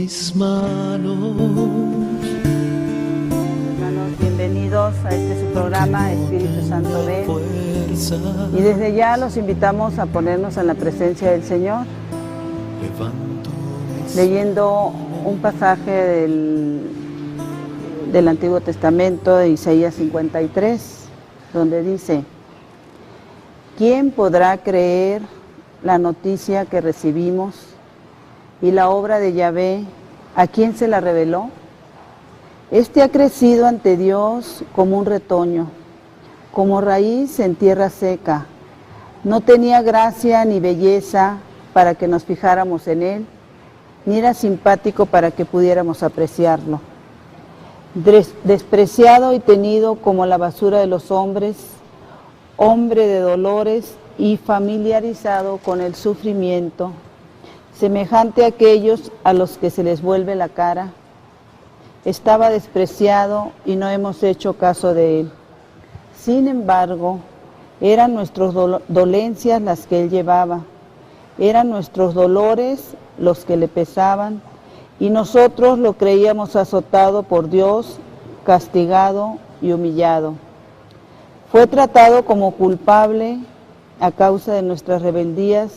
mis manos. Hermanos, bienvenidos a este su programa Espíritu Santo Ven. Y desde ya los invitamos a ponernos en la presencia del Señor, leyendo un pasaje del Antiguo Testamento de Isaías 53, donde dice: ¿quién podrá creer la noticia que recibimos y la obra de Yahvé, a quién se la reveló? Este ha crecido ante Dios como un retoño, como raíz en tierra seca. No tenía gracia ni belleza para que nos fijáramos en él, ni era simpático para que pudiéramos apreciarlo. Despreciado y tenido como la basura de los hombres, hombre de dolores y familiarizado con el sufrimiento, semejante a aquellos a los que se les vuelve la cara. Estaba despreciado y no hemos hecho caso de él. Sin embargo, eran nuestras dolencias las que él llevaba, eran nuestros dolores los que le pesaban, y nosotros lo creíamos azotado por Dios, castigado y humillado. Fue tratado como culpable a causa de nuestras rebeldías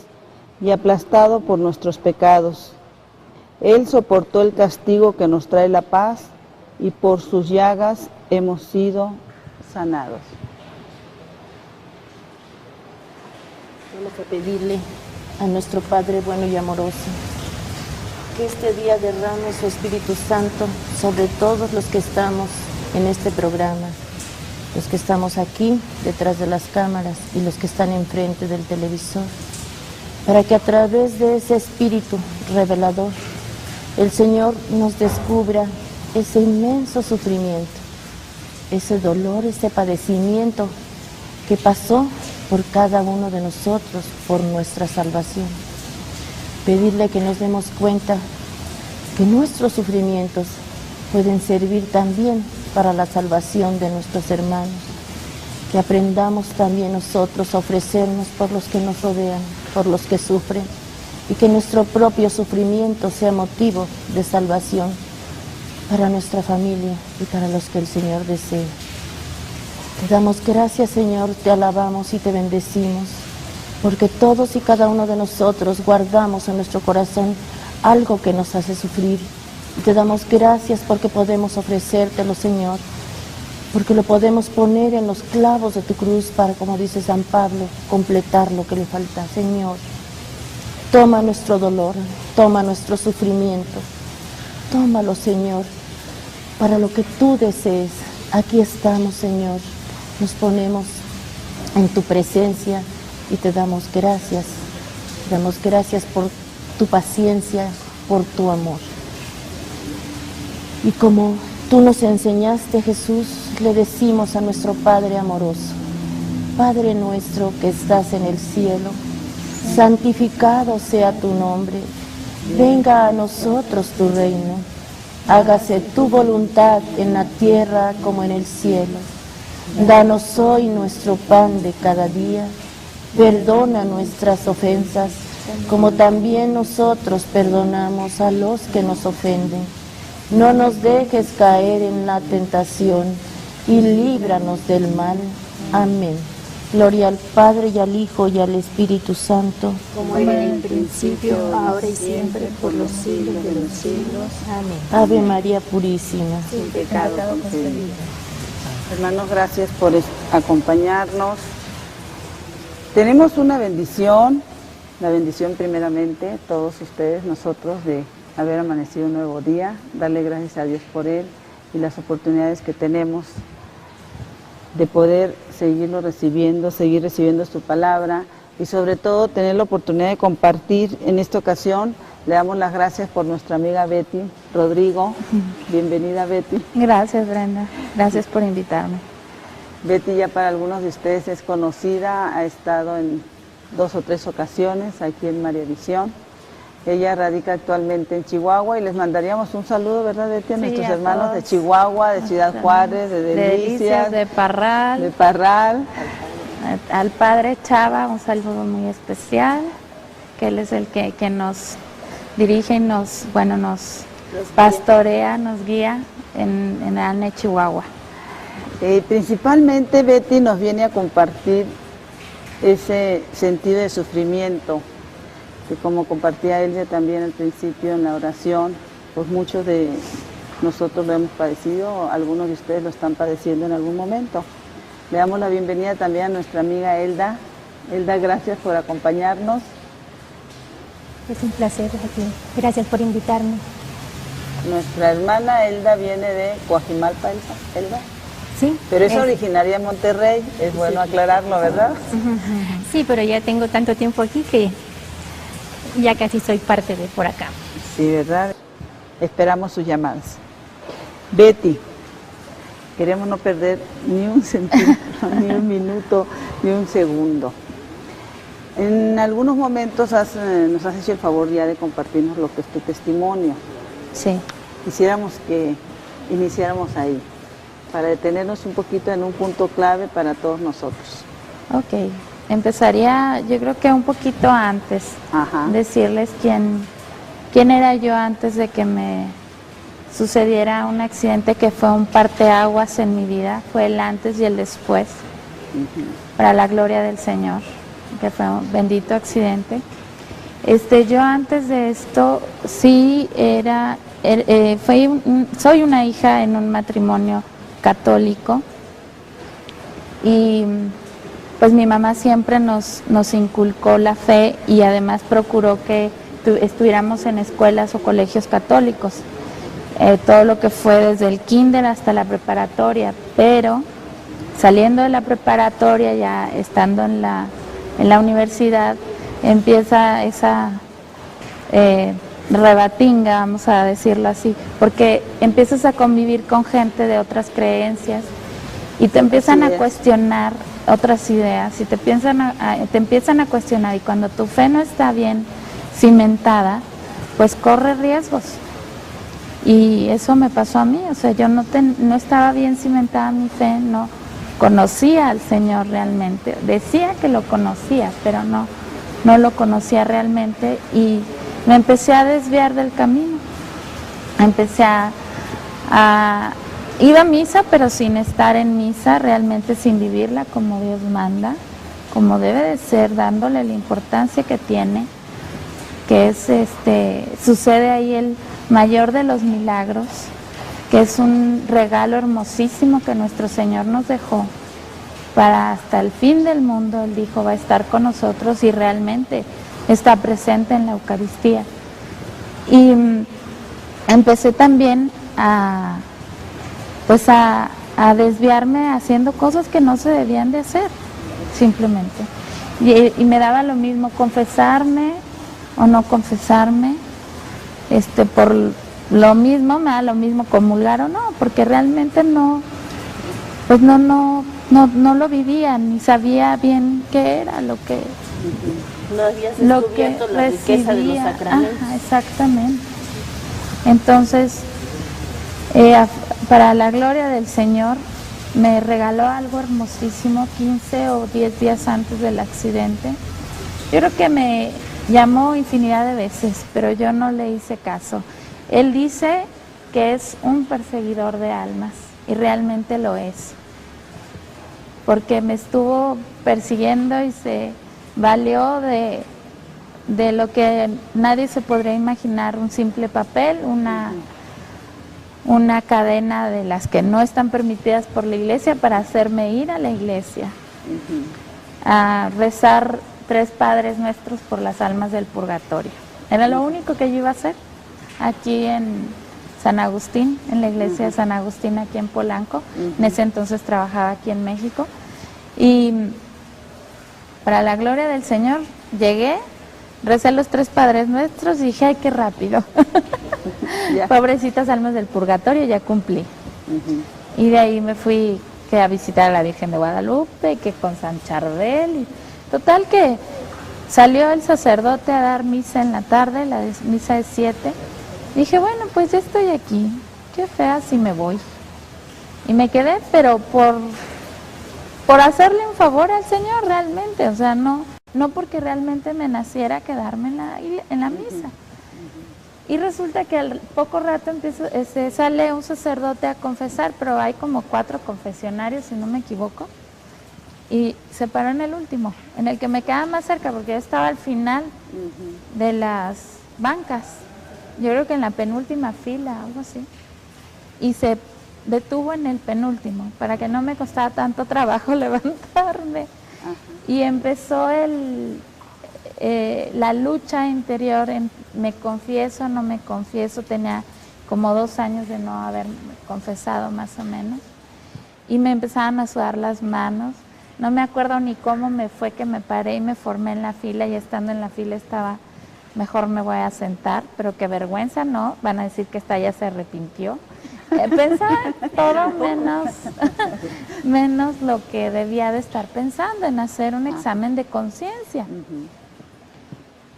y aplastado por nuestros pecados. Él soportó el castigo que nos trae la paz, y por sus llagas hemos sido sanados. Solo que pedirle a nuestro Padre bueno y amoroso que este día derrame su Espíritu Santo sobre todos los que estamos en este programa, los que estamos aquí detrás de las cámaras y los que están enfrente del televisor, para que a través de ese Espíritu revelador el Señor nos descubra ese inmenso sufrimiento, ese dolor, ese padecimiento que pasó por cada uno de nosotros, por nuestra salvación. Pedirle que nos demos cuenta que nuestros sufrimientos pueden servir también para la salvación de nuestros hermanos, que aprendamos también nosotros a ofrecernos por los que nos rodean, por los que sufren, y que nuestro propio sufrimiento sea motivo de salvación para nuestra familia y para los que el Señor desee. Te damos gracias, Señor, te alabamos y te bendecimos, porque todos y cada uno de nosotros guardamos en nuestro corazón algo que nos hace sufrir. Y te damos gracias porque podemos ofrecértelo, Señor, porque lo podemos poner en los clavos de tu cruz para, como dice San Pablo, completar lo que le falta. Señor, toma nuestro dolor, toma nuestro sufrimiento, tómalo, Señor, para lo que tú desees. Aquí estamos, Señor, nos ponemos en tu presencia y te damos gracias por tu paciencia, por tu amor. Y como tú nos enseñaste, Jesús, le decimos a nuestro Padre amoroso: Padre nuestro que estás en el cielo, santificado sea tu nombre, venga a nosotros tu reino, hágase tu voluntad en la tierra como en el cielo. Danos hoy nuestro pan de cada día, perdona nuestras ofensas, como también nosotros perdonamos a los que nos ofenden. No nos dejes caer en la tentación, y líbranos del mal. Amén. Gloria al Padre, y al Hijo, y al Espíritu Santo, como era en el principio, ahora y siempre, por los siglos de los siglos. Amén. Ave María Purísima. Sin pecado concebida. Hermanos, gracias por acompañarnos. Tenemos una bendición, la bendición primeramente, todos ustedes, nosotros, de haber amanecido un nuevo día, darle gracias a Dios por él y las oportunidades que tenemos de poder seguirlo recibiendo, seguir recibiendo su palabra y sobre todo tener la oportunidad de compartir en esta ocasión. Le damos las gracias por nuestra amiga Betty Rodrigo. Bienvenida, Betty. Gracias, Brenda. Gracias por invitarme. Betty ya para algunos de ustedes es conocida, ha estado en 2 o 3 ocasiones aquí en María Visión. Ella radica actualmente en Chihuahua y les mandaríamos un saludo, ¿verdad, Betty? A nuestros hermanos todos, de Chihuahua, de Ciudad Juárez, de Delicias, de Parral. De Parral. Al padre Chava, un saludo muy especial, que él es el que nos dirige y nos pastorea, nos guía en Alne, Chihuahua. Principalmente Betty nos viene a compartir ese sentido de sufrimiento, que como compartía Elvia también al principio en la oración, pues muchos de nosotros lo hemos padecido, algunos de ustedes lo están padeciendo en algún momento. Le damos la bienvenida también a nuestra amiga Elda. Elda, gracias por acompañarnos. Es un placer aquí. Gracias por invitarme. Nuestra hermana Elda viene de Coajimalpa, Elda. Sí. Pero es originaria de Monterrey, es bueno aclararlo, ¿verdad? Sí, pero ya tengo tanto tiempo aquí que ya casi soy parte de por acá. Sí, ¿verdad? Esperamos sus llamadas. Betty, queremos no perder ni un centímetro, ni un minuto, ni un segundo. En algunos momentos nos has hecho el favor ya de compartirnos lo que es tu testimonio. Sí. Quisiéramos que iniciáramos ahí, para detenernos un poquito en un punto clave para todos nosotros. Ok, empezaría yo creo que un poquito antes, decirles quién era yo antes de que me sucediera un accidente que fue un parteaguas en mi vida, fue el antes y el después, para la gloria del Señor, que fue un bendito accidente. Yo antes de esto sí soy una hija en un matrimonio católico y pues mi mamá siempre nos inculcó la fe y además procuró que estuviéramos en escuelas o colegios católicos, todo lo que fue desde el kinder hasta la preparatoria, pero saliendo de la preparatoria, ya estando en la universidad, empieza esa rebatinga, vamos a decirlo así, porque empiezas a convivir con gente de otras creencias y te empiezan a cuestionar otras ideas y te empiezan a cuestionar, y cuando tu fe no está bien cimentada, pues corre riesgos. Y eso me pasó a mí, o sea, yo no estaba bien cimentada mi fe, no conocía al Señor realmente, decía que lo conocía, pero no lo conocía realmente, y me empecé a desviar del camino. Empecé iba a misa, pero sin estar en misa, realmente sin vivirla como Dios manda, como debe de ser, dándole la importancia que tiene, que es sucede ahí el mayor de los milagros, que es un regalo hermosísimo que nuestro Señor nos dejó para hasta el fin del mundo. Él dijo, va a estar con nosotros, y realmente está presente en la Eucaristía. Y empecé también a desviarme haciendo cosas que no se debían de hacer, simplemente. Y me daba lo mismo confesarme o no confesarme, por lo mismo, me da lo mismo comulgar o no, porque realmente no lo vivía, ni sabía bien qué era lo que no habías descubierto la riqueza de los sacramentos. Exactamente. Entonces, para la gloria del Señor, me regaló algo hermosísimo 15 o 10 días antes del accidente. Yo creo que me llamó infinidad de veces, pero yo no le hice caso. Él dice que es un perseguidor de almas, y realmente lo es, porque me estuvo persiguiendo y se valió de lo que nadie se podría imaginar, un simple papel, una cadena de las que no están permitidas por la iglesia, para hacerme ir a la iglesia a rezar 3 Padres Nuestros por las almas del purgatorio. Era lo único que yo iba a hacer aquí en San Agustín, en la iglesia de San Agustín aquí en Polanco. En ese entonces trabajaba aquí en México, y para la gloria del Señor llegué, recé los 3 Padres Nuestros y dije, ay, qué rápido. Pobrecitas almas del purgatorio, ya cumplí. Y de ahí me fui a visitar a la Virgen de Guadalupe, que con San Charbel, y total que salió el sacerdote a dar misa en la tarde, la misa de 7. Dije, bueno, pues ya estoy aquí, qué fea si me voy. Y me quedé, pero por hacerle un favor al Señor realmente, o sea, no porque realmente me naciera quedarme en la misa. Y resulta que al poco rato sale un sacerdote a confesar, pero hay como 4 confesionarios, si no me equivoco, y se paró en el último, en el que me quedaba más cerca, porque yo estaba al final de las bancas, yo creo que en la penúltima fila, algo así, y se detuvo en el penúltimo, para que no me costara tanto trabajo levantarme. Y empezó la lucha interior, me confieso, no me confieso, tenía como 2 años de no haber confesado más o menos, y me empezaban a sudar las manos, no me acuerdo ni cómo me fue que me paré y me formé en la fila, y estando en la fila estaba, mejor me voy a sentar, pero qué vergüenza, ¿no? Van a decir que esta ya se arrepintió. Pensaba todo menos lo que debía de estar pensando, en hacer un examen de conciencia.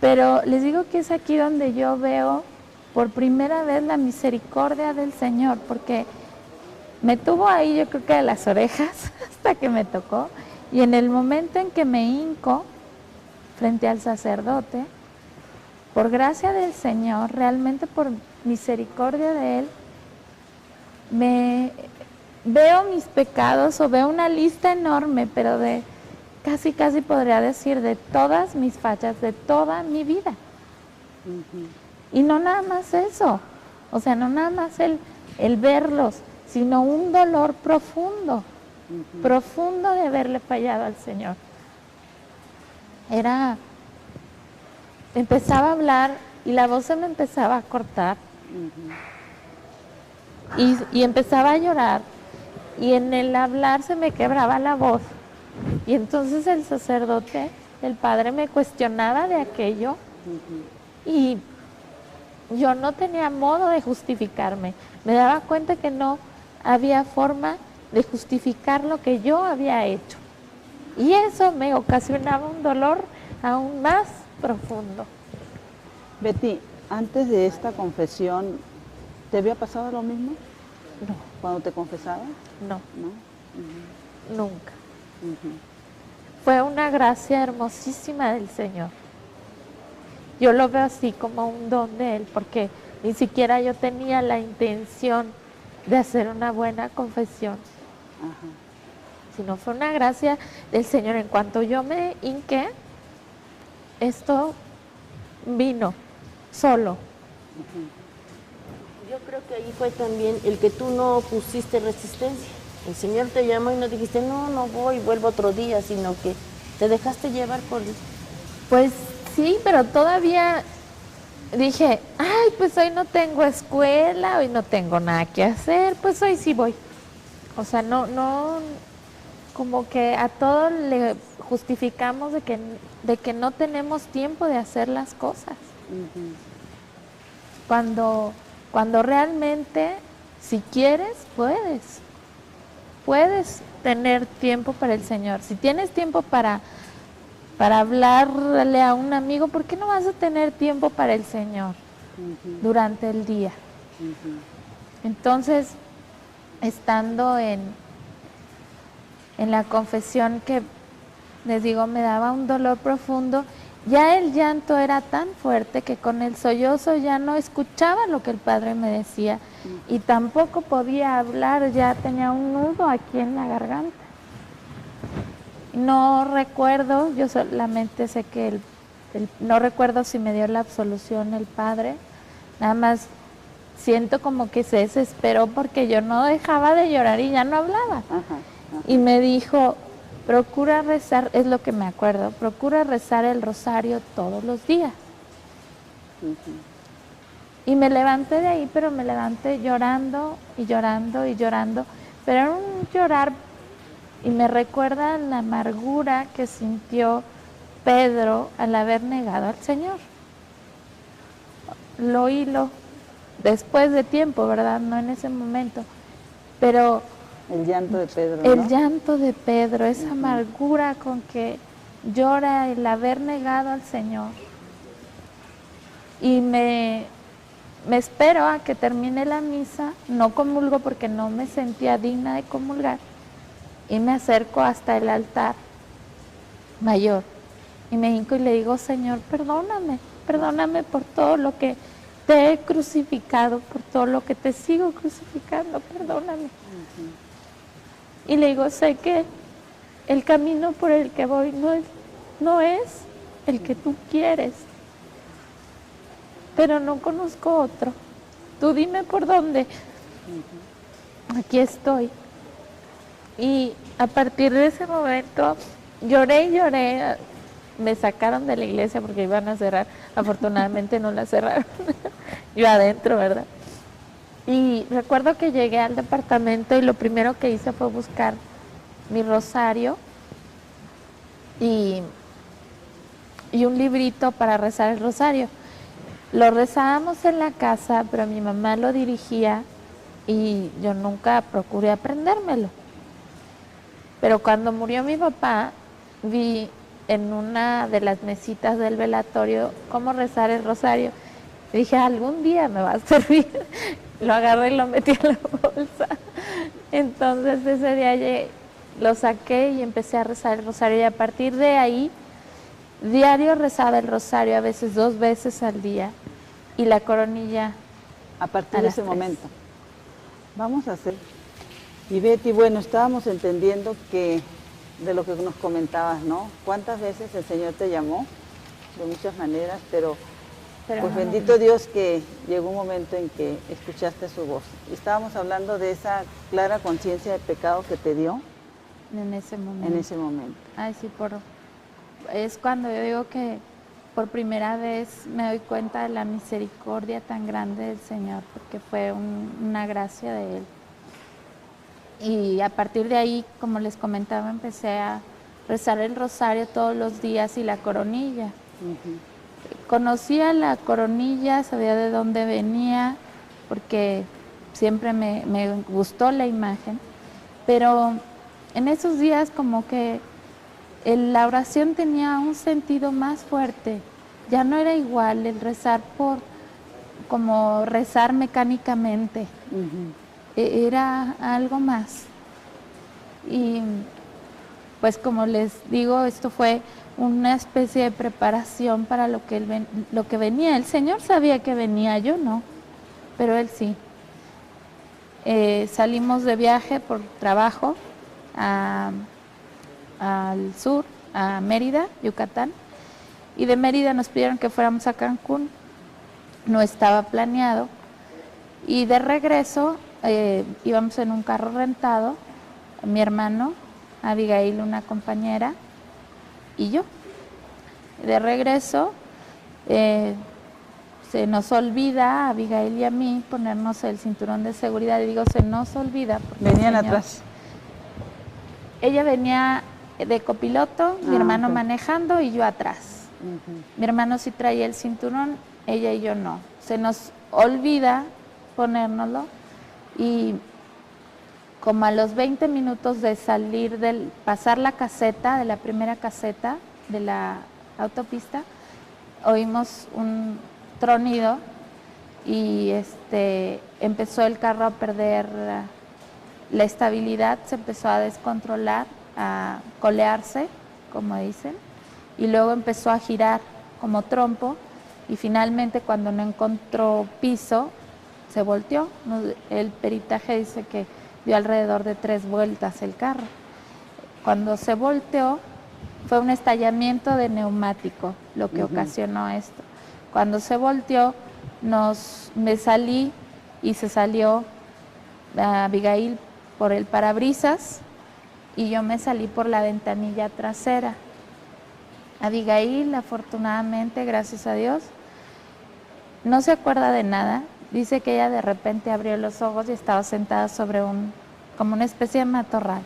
Pero les digo que es aquí donde yo veo por primera vez la misericordia del Señor, porque me tuvo ahí, yo creo que de las orejas hasta que me tocó, y en el momento en que me hinco frente al sacerdote, por gracia del Señor, realmente por misericordia de Él, veo mis pecados, o veo una lista enorme, pero de casi podría decir de todas mis fallas, de toda mi vida. Y no nada más eso, o sea, no nada más el verlos, sino un dolor profundo, profundo de haberle fallado al Señor. Empezaba a hablar y la voz se me empezaba a cortar. Y empezaba a llorar, y en el hablar se me quebraba la voz, y entonces el sacerdote, el padre, me cuestionaba de aquello, y yo no tenía modo de justificarme, me daba cuenta que no había forma de justificar lo que yo había hecho, y eso me ocasionaba un dolor aún más profundo. Betty, antes de esta confesión, ¿te había pasado lo mismo? No. ¿Cuando te confesabas? No. ¿No? Nunca. Fue una gracia hermosísima del Señor. Yo lo veo así como un don de Él, porque ni siquiera yo tenía la intención de hacer una buena confesión. Sino fue una gracia del Señor. En cuanto yo me hinqué, esto vino solo. Yo creo que ahí fue también el que tú no pusiste resistencia. El Señor te llamó y no dijiste, no voy, vuelvo otro día, sino que te dejaste llevar por... Pues sí, pero todavía dije, ay, pues hoy no tengo escuela, hoy no tengo nada que hacer, pues hoy sí voy. O sea, no, como que a todo le justificamos de que no tenemos tiempo de hacer las cosas. Cuando realmente, si quieres, puedes tener tiempo para el Señor. Si tienes tiempo para hablarle a un amigo, ¿por qué no vas a tener tiempo para el Señor durante el día? Entonces, estando en la confesión, que les digo, me daba un dolor profundo, ya el llanto era tan fuerte que con el sollozo ya no escuchaba lo que el padre me decía, y tampoco podía hablar, ya tenía un nudo aquí en la garganta. No recuerdo, yo solamente sé que no recuerdo si me dio la absolución el padre, nada más siento como que se desesperó porque yo no dejaba de llorar y ya no hablaba. Y me dijo, procura rezar, es lo que me acuerdo, procura rezar el rosario todos los días. Y me levanté de ahí, pero me levanté llorando y llorando y llorando, pero era un llorar, y me recuerda la amargura que sintió Pedro al haber negado al Señor. Lo hilo después de tiempo, ¿verdad? No en ese momento, pero... El llanto de Pedro, ¿no? El llanto de Pedro, esa amargura con que llora el haber negado al Señor. Y me espero a que termine la misa, no comulgo porque no me sentía digna de comulgar, y me acerco hasta el altar mayor y me hinco y le digo, Señor, perdóname por todo lo que te he crucificado por todo lo que te sigo crucificando, perdóname. Y le digo, sé que el camino por el que voy no es el que tú quieres, pero no conozco otro. Tú dime por dónde. Aquí estoy. Y a partir de ese momento lloré y lloré. Me sacaron de la iglesia porque iban a cerrar. Afortunadamente no la cerraron. Yo adentro, ¿verdad? Y recuerdo que llegué al departamento y lo primero que hice fue buscar mi rosario y un librito para rezar el rosario. Lo rezábamos en la casa, pero mi mamá lo dirigía y yo nunca procuré aprendérmelo. Pero cuando murió mi papá, vi en una de las mesitas del velatorio cómo rezar el rosario. Y dije, algún día me va a servir. Lo agarré y lo metí en la bolsa. Entonces ese día lo saqué y empecé a rezar el rosario. Y a partir de ahí, diario rezaba el rosario, a veces 2 veces al día. Y la coronilla a partir de ese momento. Vamos a hacer. Y Betty, bueno, estábamos entendiendo que de lo que nos comentabas, ¿no? ¿Cuántas veces el Señor te llamó? De muchas maneras, pero pues bendito Dios que llegó un momento en que escuchaste su voz. Y estábamos hablando de esa clara conciencia de pecado que te dio. En ese momento. En ese momento. Ay, sí, es cuando yo digo que por primera vez me doy cuenta de la misericordia tan grande del Señor, porque fue una gracia de Él. Y a partir de ahí, como les comentaba, empecé a rezar el rosario todos los días y la coronilla. Conocía la coronilla, sabía de dónde venía, porque siempre me gustó la imagen, pero en esos días como que la oración tenía un sentido más fuerte. Ya no era igual el rezar como rezar mecánicamente. Era algo más. Y pues como les digo, esto fue una especie de preparación para lo que venía. El Señor sabía que venía, yo no, pero Él sí. Salimos de viaje por trabajo al sur, a Mérida, Yucatán, y de Mérida nos pidieron que fuéramos a Cancún. No estaba planeado, y de regreso íbamos en un carro rentado, mi hermano, Abigail, una compañera, y yo. De regreso se nos olvida a Abigail y a mí ponernos el cinturón de seguridad, y digo se nos olvida porque venían atrás. Ella venía de copiloto, mi hermano manejando y yo atrás. Mi hermano sí traía el cinturón, ella y yo no. Se nos olvida ponérnoslo, y como a los 20 minutos de pasar la caseta, de la primera caseta de la autopista, oímos un tronido y empezó el carro a perder la estabilidad, se empezó a descontrolar, a colearse, como dicen, y luego empezó a girar como trompo, y finalmente cuando no encontró piso, se volteó. El peritaje dice que dio alrededor de 3 vueltas el carro. Cuando se volteó, fue un estallamiento de neumático lo que ocasionó esto. Cuando se volteó, me salí y se salió Abigail por el parabrisas y yo me salí por la ventanilla trasera. Abigail, afortunadamente, gracias a Dios, no se acuerda de nada. Dice que ella de repente abrió los ojos y estaba sentada sobre como una especie de matorral.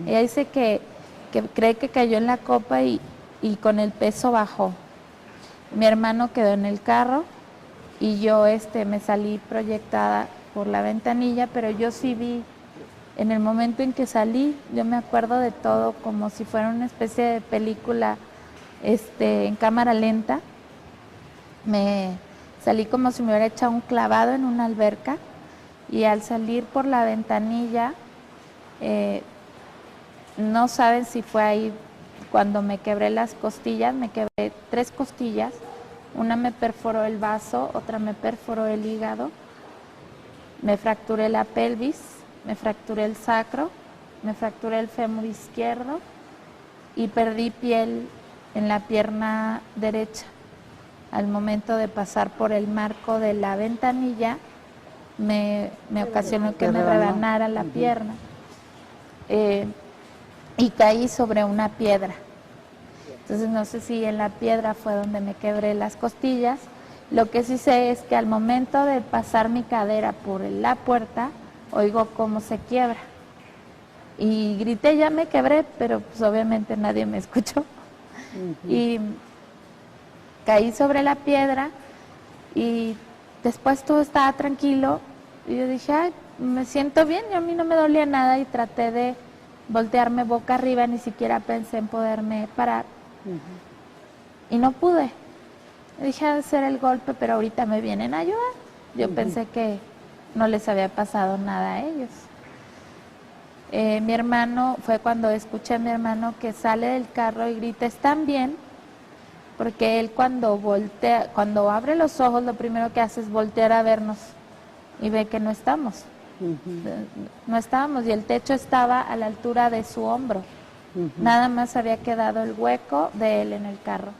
Ella dice que cree que cayó en la copa y con el peso bajó. Mi hermano quedó en el carro y yo me salí proyectada por la ventanilla, pero yo sí vi, en el momento en que salí, yo me acuerdo de todo como si fuera una especie de película en cámara lenta. Me salí como si me hubiera echado un clavado en una alberca, y al salir por la ventanilla, no saben si fue ahí cuando me quebré las costillas, me quebré 3 costillas Una me perforó el vaso, otra me perforó el hígado, me fracturé la pelvis, me fracturé el sacro, me fracturé el fémur izquierdo y perdí piel en la pierna derecha. Al momento de pasar por el marco de la ventanilla, me ocasionó que me rebanara la pierna. Y caí sobre una piedra. Entonces no sé si en la piedra fue donde me quebré las costillas. Lo que sí sé es que al momento de pasar mi cadera por la puerta, oigo cómo se quiebra. Y grité, ya me quebré, pero pues obviamente nadie me escuchó. Y caí sobre la piedra y después todo estaba tranquilo. Y yo dije, ay, me siento bien, y a mí no me dolía nada y traté de voltearme boca arriba, ni siquiera pensé en poderme parar. Y no pude. Dije, ha de ser el golpe, pero ahorita me vienen a ayudar. Yo pensé que no les había pasado nada a ellos. Mi hermano, fue cuando escuché a mi hermano que sale del carro y grita, ¿están bien? Porque él cuando voltea, cuando abre los ojos, lo primero que hace es voltear a vernos y ve que no estamos. No estábamos y el techo estaba a la altura de su hombro. Nada más había quedado el hueco de él en el carro.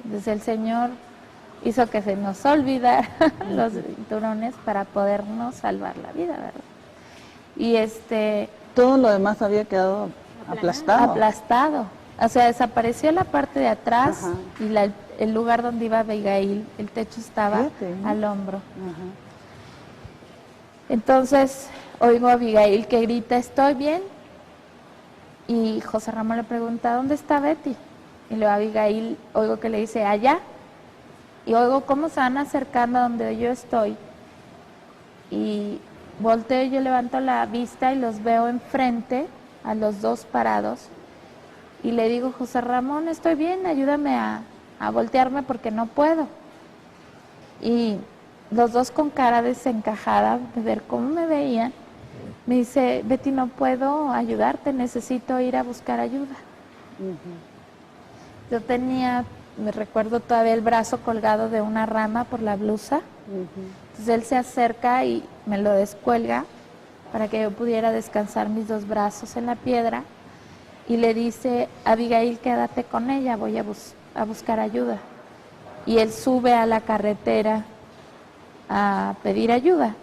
Entonces el Señor hizo que se nos olvidaran los cinturones para podernos salvar la vida, ¿verdad? Y todo lo demás había quedado aplastado. Aplastado. O sea, desapareció la parte de atrás y el lugar donde iba Abigail, el techo estaba al hombro. Entonces, oigo a Abigail que grita, ¿estoy bien? Y José Ramón le pregunta, ¿dónde está Betty? Y luego Abigail, oigo que le dice, allá. Y oigo cómo se van acercando a donde yo estoy. Y volteo y yo levanto la vista y los veo enfrente, a los dos parados. Y le digo, José Ramón, estoy bien, ayúdame a voltearme porque no puedo. Y los dos con cara desencajada de ver cómo me veían, me dice, Betty, no puedo ayudarte, necesito ir a buscar ayuda. Yo tenía, me recuerdo todavía el brazo colgado de una rama por la blusa. Entonces él se acerca y me lo descuelga para que yo pudiera descansar mis dos brazos en la piedra. Y le dice, Abigail, quédate con ella, voy a buscar ayuda. Y él sube a la carretera a pedir ayuda.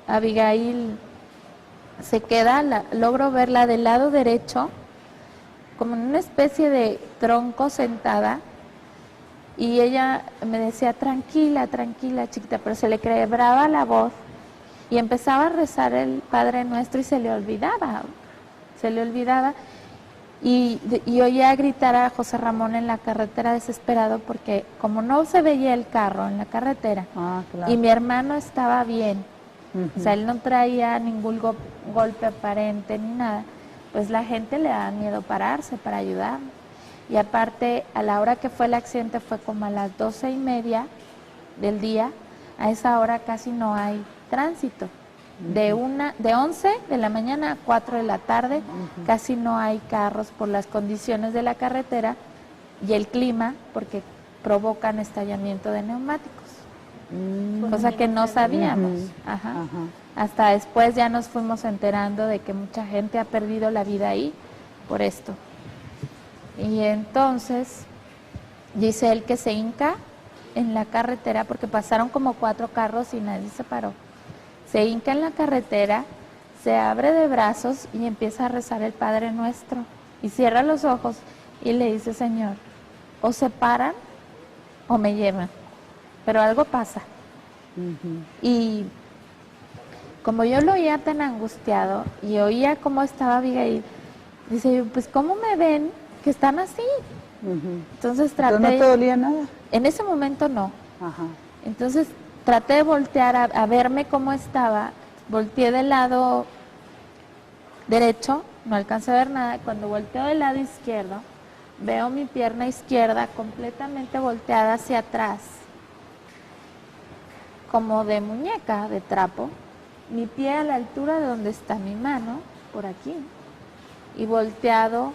Abigail se queda, logro verla del lado derecho, como en una especie de tronco sentada, y ella me decía, tranquila, tranquila, chiquita, pero se le quebraba la voz y empezaba a rezar el Padre Nuestro y se le olvidaba. Y oía gritar a José Ramón en la carretera desesperado porque como no se veía el carro en la carretera y mi hermano estaba bien, o sea, él no traía ningún golpe aparente ni nada, pues la gente le daba miedo pararse para ayudar. Y aparte, a la hora que fue el accidente fue como a las 12:30 del día, a esa hora casi no hay tránsito. De 11 de la mañana a 4 de la tarde, casi no hay carros por las condiciones de la carretera y el clima, porque provocan estallamiento de neumáticos, cosa que no sabíamos. Hasta después ya nos fuimos enterando de que mucha gente ha perdido la vida ahí por esto. Y entonces dice él que se hinca en la carretera porque pasaron como 4 carros y nadie se paró. Se hinca en la carretera, se abre de brazos y empieza a rezar el Padre Nuestro. Y cierra los ojos y le dice, Señor, o se paran o me llevan. Pero algo pasa. Y como yo lo oía tan angustiado y oía cómo estaba Abigail, dice yo, pues ¿cómo me ven que están así? Entonces traté... ¿Pero no te dolía nada? En ese momento no. Entonces traté de voltear a verme cómo estaba, volteé del lado derecho, no alcancé a ver nada. Cuando volteo del lado izquierdo, veo mi pierna izquierda completamente volteada hacia atrás, como de muñeca, de trapo, mi pie a la altura de donde está mi mano, por aquí, y volteado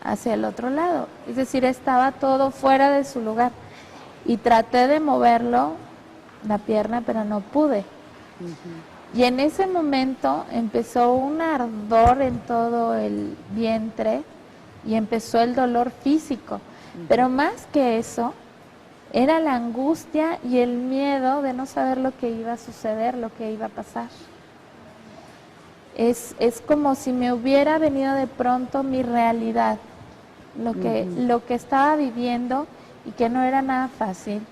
hacia el otro lado. Es decir, estaba todo fuera de su lugar. y traté de moverlo, la pierna, pero no pude. Y en ese momento empezó un ardor en todo el vientre y empezó el dolor físico. Pero más que eso, era la angustia y el miedo de no saber lo que iba a suceder, lo que iba a pasar. Es como si me hubiera venido de pronto mi realidad, lo que estaba viviendo y que no era nada fácil.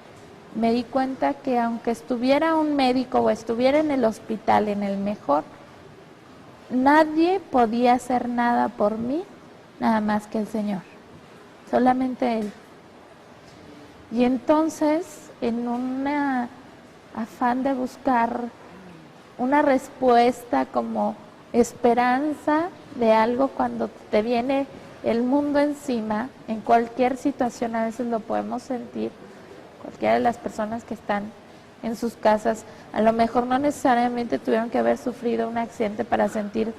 Me di cuenta que aunque estuviera un médico o estuviera en el hospital, en el mejor, nadie podía hacer nada por mí, nada más que el Señor, solamente Él. Y entonces, en un afán de buscar una respuesta como esperanza de algo cuando te viene el mundo encima, en cualquier situación a veces lo podemos sentir, cualquiera de las personas que están en sus casas, a lo mejor no necesariamente tuvieron que haber sufrido un accidente para sentir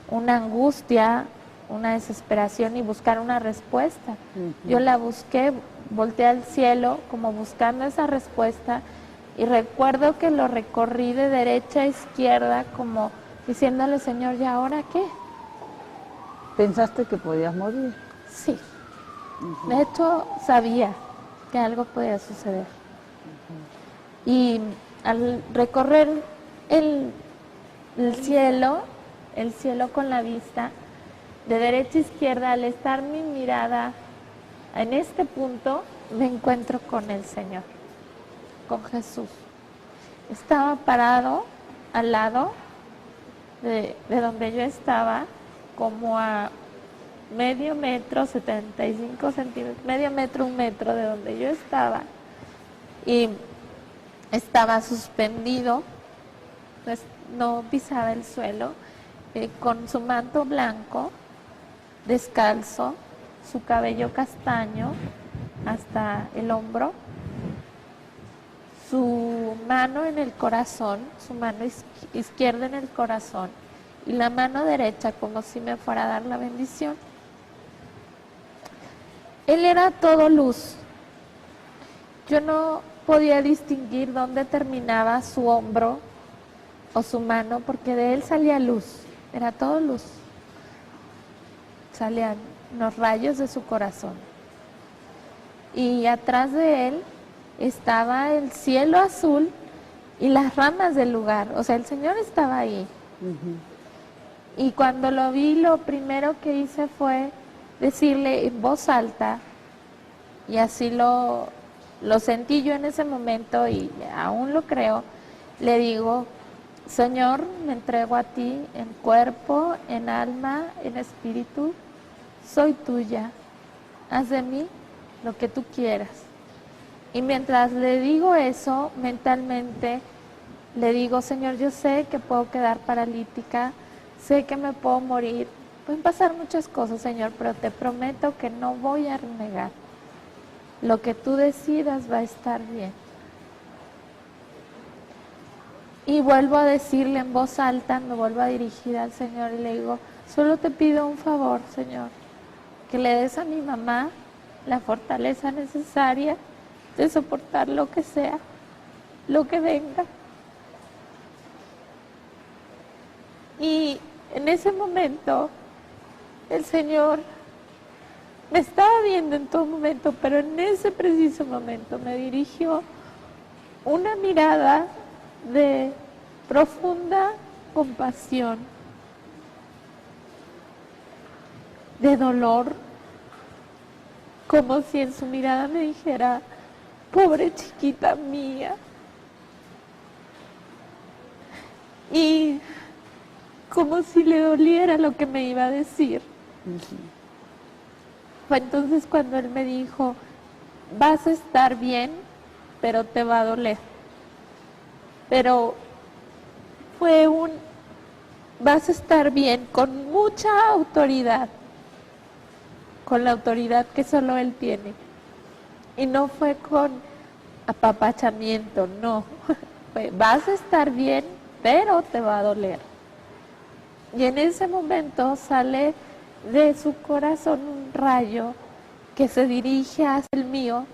una angustia, una desesperación y buscar una respuesta. Yo la busqué, volteé al cielo como buscando esa respuesta y recuerdo que lo recorrí de derecha a izquierda como diciéndole, Señor, ¿y ahora qué? ¿Pensaste que podías morir? Sí. De hecho, sabía que algo podía suceder. Y al recorrer el cielo con la vista, de derecha a izquierda, al estar mi mirada en este punto, me encuentro con el Señor, con Jesús. Estaba parado al lado de donde yo estaba, como a medio metro, 75 centímetros, medio metro, 1 metro de donde yo estaba, y estaba suspendido, pues no pisaba el suelo, con su manto blanco, descalzo, su cabello castaño hasta el hombro, su mano en el corazón, su mano izquierda en el corazón y la mano derecha como si me fuera a dar la bendición. Él era todo luz. Yo no podía distinguir dónde terminaba su hombro o su mano porque de él salía luz, era todo luz. Salían los rayos de su corazón. Y atrás de él estaba el cielo azul y las ramas del lugar. O sea, el Señor estaba ahí. Y cuando lo vi, lo primero que hice fue decirle en voz alta, y así lo sentí yo en ese momento y aún lo creo, le digo, Señor, me entrego a ti en cuerpo, en alma, en espíritu, soy tuya, haz de mí lo que tú quieras. Y mientras le digo eso, mentalmente le digo, Señor, yo sé que puedo quedar paralítica, sé que me puedo morir, pueden pasar muchas cosas, Señor, pero te prometo que no voy a renegar. Lo que tú decidas va a estar bien. Y vuelvo a decirle en voz alta, me vuelvo a dirigir al Señor y le digo, solo te pido un favor, Señor, que le des a mi mamá la fortaleza necesaria de soportar lo que sea, lo que venga. Y en ese momento el Señor me estaba viendo en todo momento, pero en ese preciso momento me dirigió una mirada de profunda compasión, de dolor, como si en su mirada me dijera, pobre chiquita mía. Y como si le doliera lo que me iba a decir. Fue entonces cuando él me dijo, vas a estar bien, pero te va a doler. Pero fue vas a estar bien con mucha autoridad, con la autoridad que solo él tiene. Y no fue con apapachamiento, no. Fue, vas a estar bien, pero te va a doler. Y en ese momento sale de su corazón un rayo que se dirige hacia el mío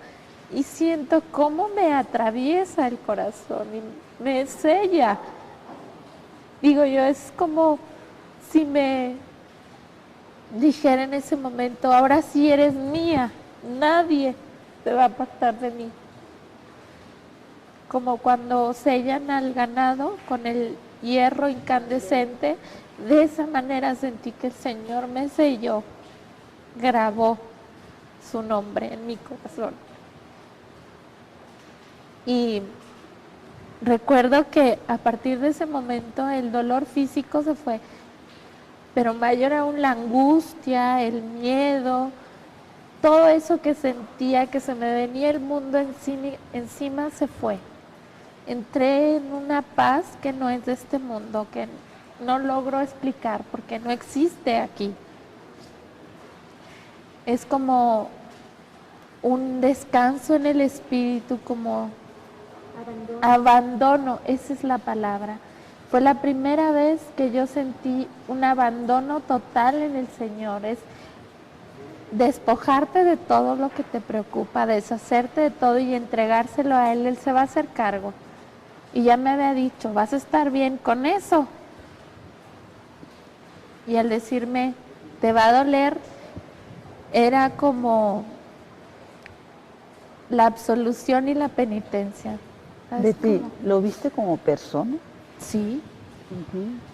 y siento cómo me atraviesa el corazón y me sella. Digo yo, es como si me dijera en ese momento, ahora sí eres mía, nadie te va a apartar de mí. Como cuando sellan al ganado con el hierro incandescente, de esa manera sentí que el Señor me selló, grabó su nombre en mi corazón. Y recuerdo que a partir de ese momento el dolor físico se fue, pero mayor aún la angustia, el miedo, todo eso que sentía, que se me venía el mundo encima se fue. Entré en una paz que no es de este mundo, que no logro explicar porque no existe aquí. Es como un descanso en el espíritu, como abandono, esa es la palabra. Fue la primera vez que yo sentí un abandono total en el Señor. Es despojarte de todo lo que te preocupa, deshacerte de todo y entregárselo a Él. Él se va a hacer cargo. Y ya me había dicho, vas a estar bien con eso. Y al decirme, te va a doler, era como la absolución y la penitencia. Betty, ¿lo viste como persona? Sí,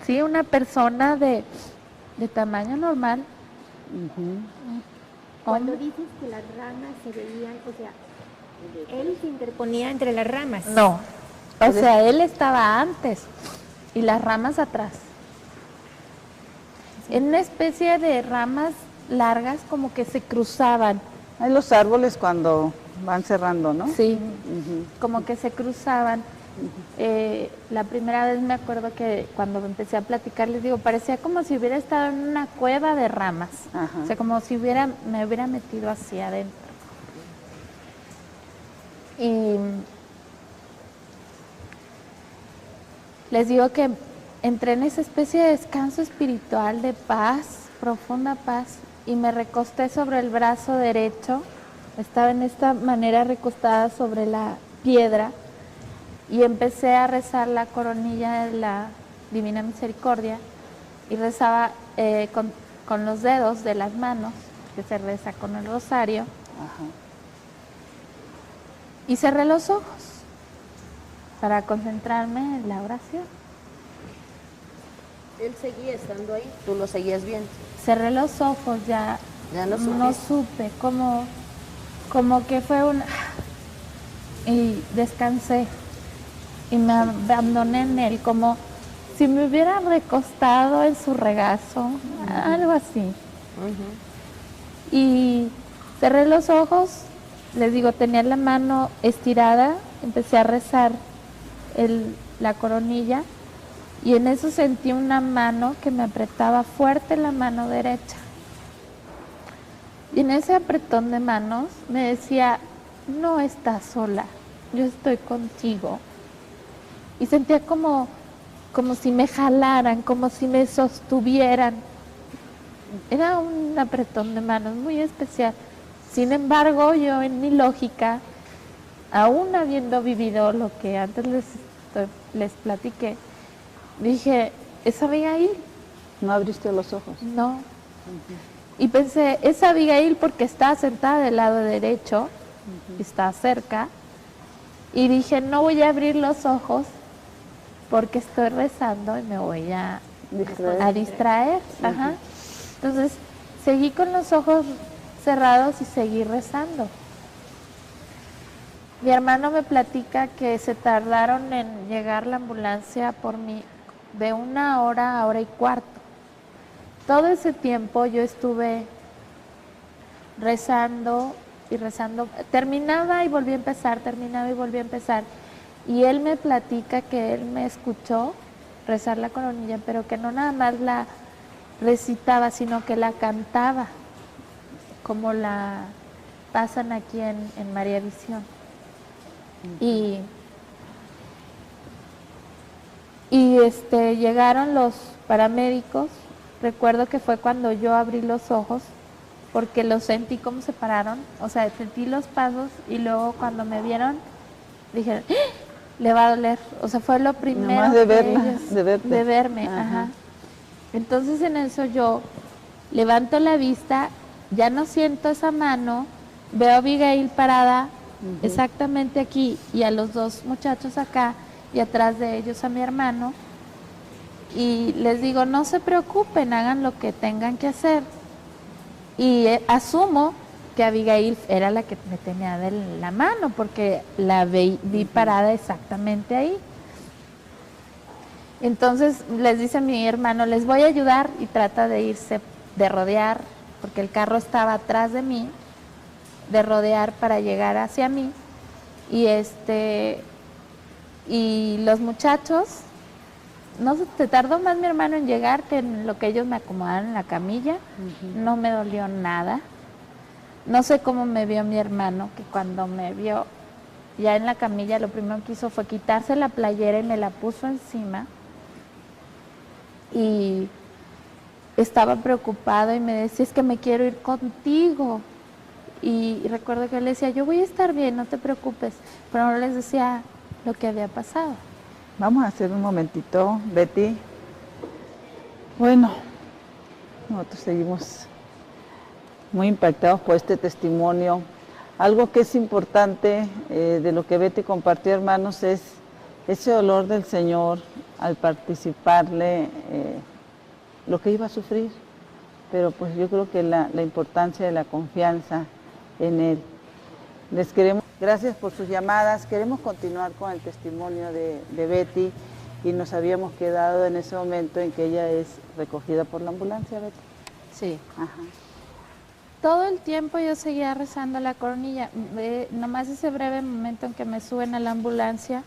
sí, una persona de tamaño normal. Cuando dices que las ramas se veían, o sea, él se interponía entre las ramas. No, o sea, él estaba antes y las ramas atrás. En una especie de ramas largas como que se cruzaban. Hay los árboles cuando van cerrando, ¿no? Sí, como que se cruzaban. La primera vez me acuerdo que cuando empecé a platicar les digo, parecía como si hubiera estado en una cueva de ramas. Ajá. O sea, como si me hubiera metido hacia adentro. Y les digo que entré en esa especie de descanso espiritual, de paz, profunda paz, y me recosté sobre el brazo derecho. Estaba en esta manera recostada sobre la piedra y empecé a rezar la coronilla de la Divina Misericordia y rezaba con los dedos de las manos, que se reza con el rosario. Ajá. Y cerré los ojos para concentrarme en la oración. Él seguía estando ahí, tú lo seguías viendo. Cerré los ojos, ya no supe, como que fue y descansé y me abandoné en él, como si me hubiera recostado en su regazo, algo así. Y cerré los ojos, les digo, tenía la mano estirada, empecé a rezar la coronilla y en eso sentí una mano que me apretaba fuerte la mano derecha. Y en ese apretón de manos me decía, no estás sola, yo estoy contigo. Y sentía como si me jalaran, como si me sostuvieran. Era un apretón de manos muy especial. Sin embargo, yo en mi lógica, aún habiendo vivido lo que antes les platiqué, dije, ¿es Abigail? ¿No abriste los ojos? No. Y pensé, es Abigail porque está sentada del lado derecho, está cerca. Y dije, no voy a abrir los ojos porque estoy rezando y me voy a distraer. Ajá. Entonces, seguí con los ojos cerrados y seguí rezando. Mi hermano me platica que se tardaron en llegar la ambulancia por mí de 1 hora a 1:15. Todo ese tiempo yo estuve rezando y rezando, terminaba y volví a empezar, terminaba y volví a empezar. Y él me platica que él me escuchó rezar la coronilla, pero que no nada más la recitaba, sino que la cantaba, como la pasan aquí en María Visión. Y llegaron los paramédicos. Recuerdo que fue cuando yo abrí los ojos porque los sentí como se pararon, o sea, sentí los pasos y luego cuando me vieron, dije, ¡ah! Le va a doler, o sea, fue lo primero Nomás de verla, de verme, ajá. Entonces en eso yo levanto la vista, ya no siento esa mano, veo a Abigail parada exactamente aquí y a los dos muchachos acá y atrás de ellos a mi hermano y les digo, no se preocupen, hagan lo que tengan que hacer. Y asumo que Abigail era la que me tenía de la mano porque la vi parada exactamente ahí. Entonces les dice a mi hermano, les voy a ayudar y trata de irse, de rodear, porque el carro estaba atrás de mí, de rodear para llegar hacia mí. Y los muchachos, no se tardó más mi hermano en llegar que en lo que ellos me acomodaron en la camilla, no me dolió nada. No sé cómo me vio mi hermano, que cuando me vio ya en la camilla, lo primero que hizo fue quitarse la playera y me la puso encima. Y estaba preocupado y me decía, es que me quiero ir contigo. Y recuerdo que él decía, yo voy a estar bien, no te preocupes. Pero no les decía lo que había pasado. Vamos a hacer un momentito, Betty. Bueno, nosotros seguimos muy impactados por este testimonio. Algo que es importante de lo que Betty compartió, hermanos, es ese dolor del Señor al participarle lo que iba a sufrir. Pero pues yo creo que la importancia de la confianza en Él. Les queremos, gracias por sus llamadas. Queremos continuar con el testimonio de Betty y nos habíamos quedado en ese momento en que ella es recogida por la ambulancia, Betty. Sí. Ajá. Todo el tiempo yo seguía rezando la coronilla, nomás ese breve momento en que me suben a la ambulancia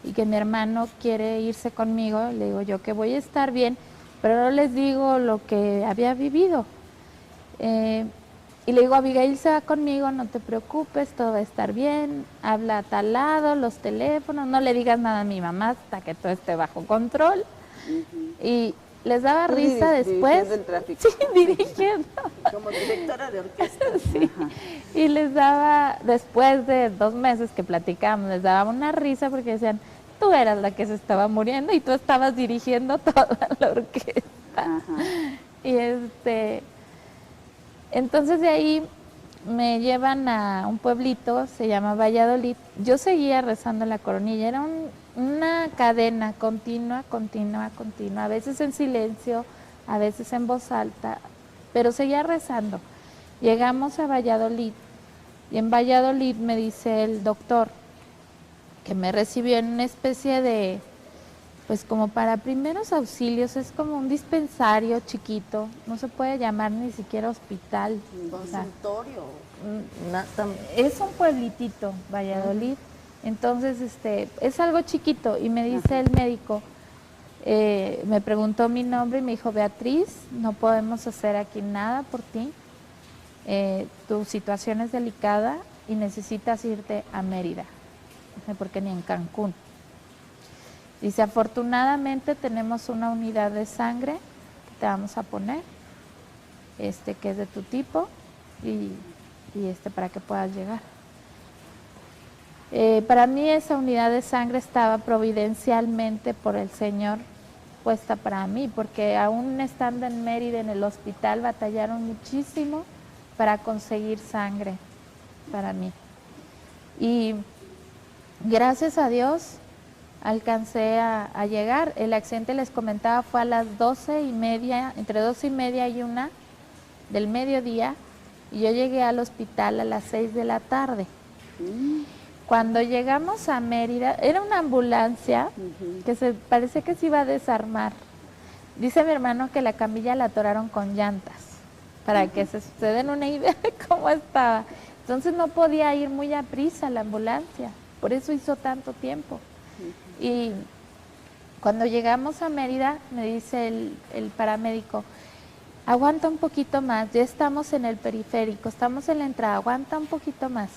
y que mi hermano quiere irse conmigo, le digo yo que voy a estar bien, pero no les digo lo que había vivido. Y le digo, Abigail se va conmigo, no te preocupes, todo va a estar bien, habla a tal lado, los teléfonos, no le digas nada a mi mamá hasta que todo esté bajo control. Y les daba risa después. Dirigiendo el tráfico. Sí, dirigiendo. Como directora de orquesta. Sí. Y les daba, después de 2 meses que platicamos, les daba una risa porque decían, tú eras la que se estaba muriendo y tú estabas dirigiendo toda la orquesta. Ajá. Y entonces de ahí me llevan a un pueblito, se llama Valladolid. Yo seguía rezando la coronilla, era una cadena continua, a veces en silencio, a veces en voz alta, pero seguía rezando. Llegamos a Valladolid y en Valladolid me dice el doctor que me recibió en una especie de, pues como para primeros auxilios, es como un dispensario chiquito, no se puede llamar ni siquiera hospital. Consultorio. Es un pueblitito, Valladolid. Entonces, es algo chiquito y me dice el médico, me preguntó mi nombre y me dijo, Beatriz, no podemos hacer aquí nada por ti, tu situación es delicada y necesitas irte a Mérida, porque ni en Cancún. Dice, afortunadamente tenemos una unidad de sangre que te vamos a poner, que es de tu tipo y para que puedas llegar. Para mí esa unidad de sangre estaba providencialmente por el Señor puesta para mí, porque aún estando en Mérida, en el hospital, batallaron muchísimo para conseguir sangre para mí. Y gracias a Dios alcancé a llegar. El accidente, les comentaba, fue a las 12:30, entre 12:30 y 1 del mediodía, y yo llegué al hospital a las 6 de la tarde. Cuando llegamos a Mérida, era una ambulancia que parece que se iba a desarmar. Dice mi hermano que la camilla la atoraron con llantas, para que se den una idea de cómo estaba. Entonces no podía ir muy a prisa la ambulancia, por eso hizo tanto tiempo. Y cuando llegamos a Mérida, me dice el paramédico, aguanta un poquito más, ya estamos en el periférico, estamos en la entrada, aguanta un poquito más.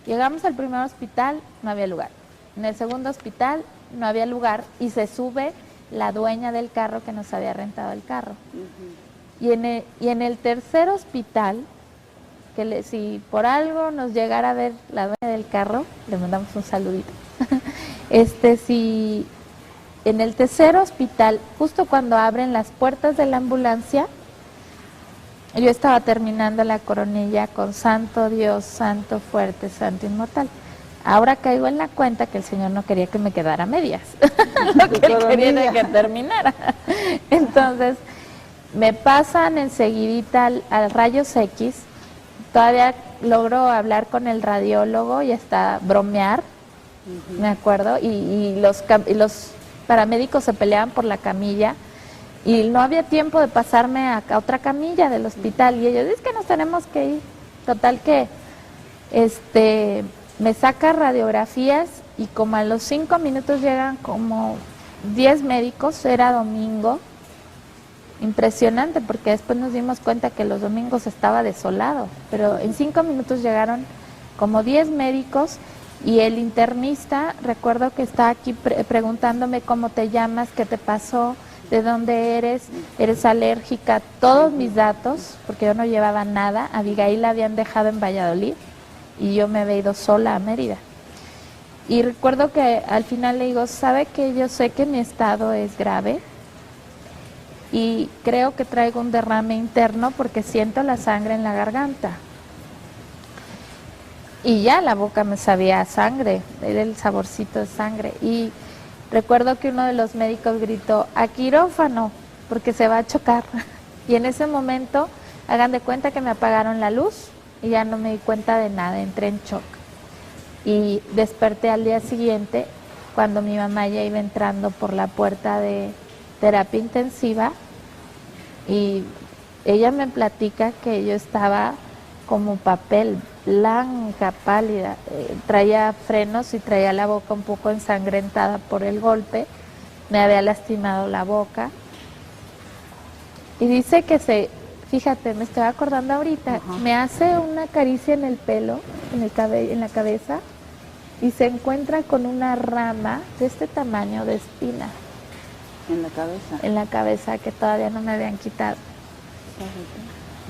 Llegamos al primer hospital, no había lugar. En el segundo hospital no había lugar y se sube la dueña del carro que nos había rentado el carro. Y en el tercer hospital que si por algo nos llegara a ver la dueña del carro, le mandamos un saludito. Si en el tercer hospital, justo cuando abren las puertas de la ambulancia, yo estaba terminando la coronilla con Santo Dios, Santo Fuerte, Santo Inmortal. Ahora caigo en la cuenta que el Señor no quería que me quedara a medias, lo que Él quería era que terminara. Entonces, me pasan enseguidita al rayos X, todavía logro hablar con el radiólogo y hasta bromear, me acuerdo, y los paramédicos se peleaban por la camilla, y no había tiempo de pasarme a otra camilla del hospital, y ellos, es que nos tenemos que ir. Total que, me saca radiografías, y como a los 5 minutos llegan como 10 médicos, era domingo, impresionante, porque después nos dimos cuenta que los domingos estaba desolado, pero en 5 minutos llegaron como 10 médicos, y el internista, recuerdo que está aquí preguntándome cómo te llamas, qué te pasó, de dónde eres alérgica, todos mis datos, porque yo no llevaba nada. Abigail la habían dejado en Valladolid y yo me había ido sola a Mérida. Y recuerdo que al final le digo, ¿sabe que yo sé que mi estado es grave? Y creo que traigo un derrame interno porque siento la sangre en la garganta. Y ya la boca me sabía a sangre, era el saborcito de sangre. Y recuerdo que uno de los médicos gritó, a quirófano, porque se va a chocar. Y en ese momento, hagan de cuenta que me apagaron la luz y ya no me di cuenta de nada, entré en shock. Y desperté al día siguiente, cuando mi mamá ya iba entrando por la puerta de terapia intensiva, y ella me platica que yo estaba como papel, blanca, pálida, traía frenos y traía la boca un poco ensangrentada por el golpe, me había lastimado la boca, y dice que fíjate, me estoy acordando ahorita, me hace una caricia en el pelo, en la cabeza, y se encuentra con una rama de este tamaño de espina. ¿En la cabeza? En la cabeza, que todavía no me habían quitado.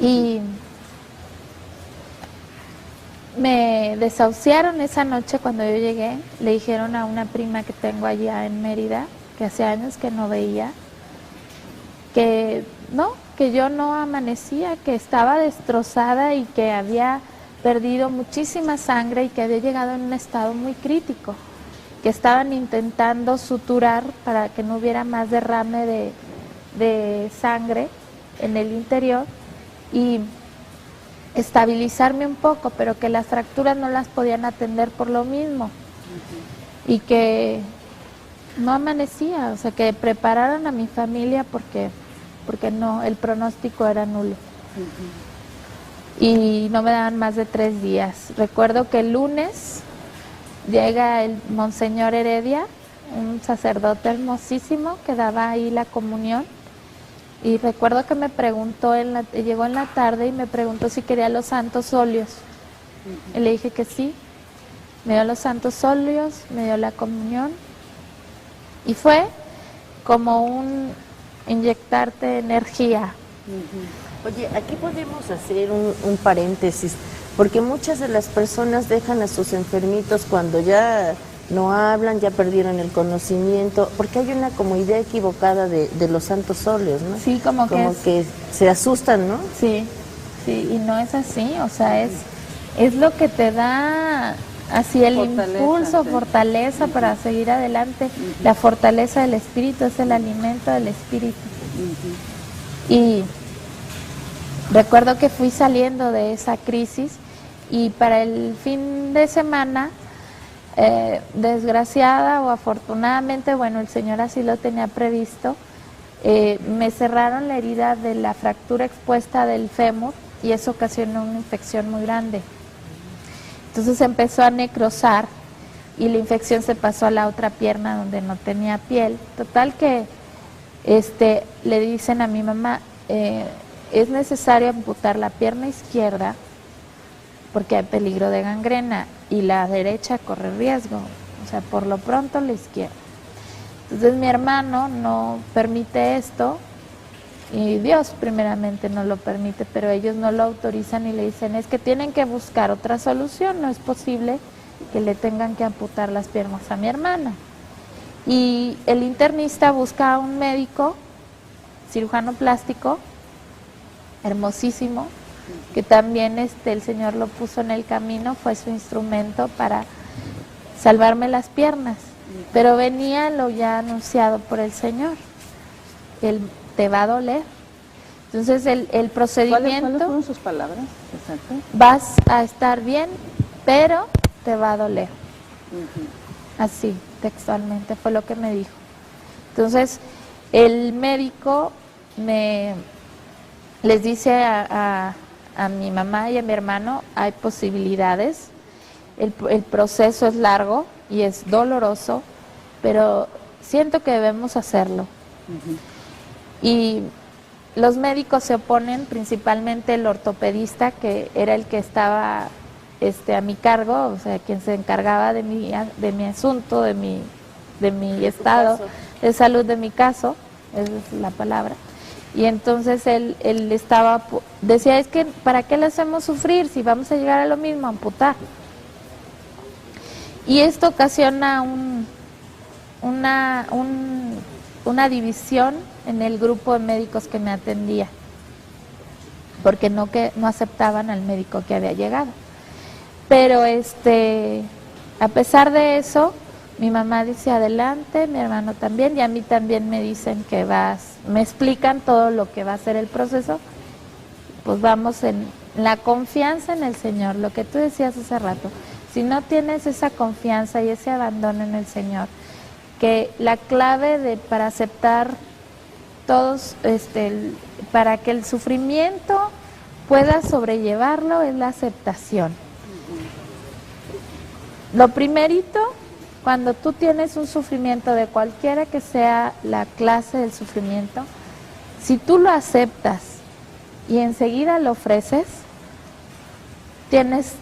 Y me desahuciaron esa noche cuando yo llegué. Le dijeron a una prima que tengo allá en Mérida, que hace años que no veía, que yo no amanecía, que estaba destrozada y que había perdido muchísima sangre y que había llegado en un estado muy crítico, que estaban intentando suturar para que no hubiera más derrame de sangre en el interior y estabilizarme un poco, pero que las fracturas no las podían atender por lo mismo y que no amanecía, o sea, que prepararan a mi familia porque no, el pronóstico era nulo. Y no me daban más de 3 días. Recuerdo que el lunes llega el Monseñor Heredia, un sacerdote hermosísimo que daba ahí la comunión, y recuerdo que me preguntó, llegó en la tarde y me preguntó si quería los santos óleos. Y le dije que sí, me dio los santos óleos, me dio la comunión, y fue como un inyectarte energía. Oye, aquí podemos hacer un paréntesis, porque muchas de las personas dejan a sus enfermitos cuando ya no hablan, ya perdieron el conocimiento, porque hay una como idea equivocada de los santos óleos, ¿no? Sí, como que se asustan, ¿no? Sí, y no es así, o sea, es lo que te da así el impulso, fortaleza para seguir adelante. La fortaleza del espíritu es el alimento del espíritu. Y recuerdo que fui saliendo de esa crisis y para el fin de semana, desgraciada o afortunadamente, bueno, el Señor así lo tenía previsto, me cerraron la herida de la fractura expuesta del fémur y eso ocasionó una infección muy grande. Entonces empezó a necrosar y la infección se pasó a la otra pierna donde no tenía piel. Total que le dicen a mi mamá, es necesario amputar la pierna izquierda porque hay peligro de gangrena y la derecha corre riesgo, o sea, por lo pronto la izquierda. Entonces mi hermano no permite esto y Dios primeramente no lo permite, pero ellos no lo autorizan y le dicen, es que tienen que buscar otra solución, no es posible que le tengan que amputar las piernas a mi hermana. Y el internista busca a un médico, cirujano plástico, hermosísimo, que también el Señor lo puso en el camino, fue su instrumento para salvarme las piernas, pero venía lo ya anunciado por el Señor, Él te va a doler. Entonces el procedimiento... ¿Cuáles fueron sus palabras? Exacto. Vas a estar bien, pero te va a doler. Así, textualmente, fue lo que me dijo. Entonces, el médico les dice a mi mamá y a mi hermano, hay posibilidades, el proceso es largo y es doloroso, pero siento que debemos hacerlo. Y los médicos se oponen, principalmente el ortopedista, que era el que estaba a mi cargo, o sea, quien se encargaba de mi asunto, de mi estado de salud, de mi caso, esa es la palabra. Y entonces él decía, es que ¿para qué le hacemos sufrir si vamos a llegar a lo mismo, a amputar? Y esto ocasiona una división en el grupo de médicos que me atendía, porque no aceptaban al médico que había llegado. Pero a pesar de eso, mi mamá dice adelante, mi hermano también, y a mí también me dicen que me explican todo lo que va a ser el proceso. Pues vamos en la confianza en el Señor, lo que tú decías hace rato. Si no tienes esa confianza y ese abandono en el Señor, que la clave para aceptar todos, para que el sufrimiento pueda sobrellevarlo es la aceptación. Lo primerito, cuando tú tienes un sufrimiento de cualquiera que sea la clase del sufrimiento, si tú lo aceptas y enseguida lo ofreces, tienes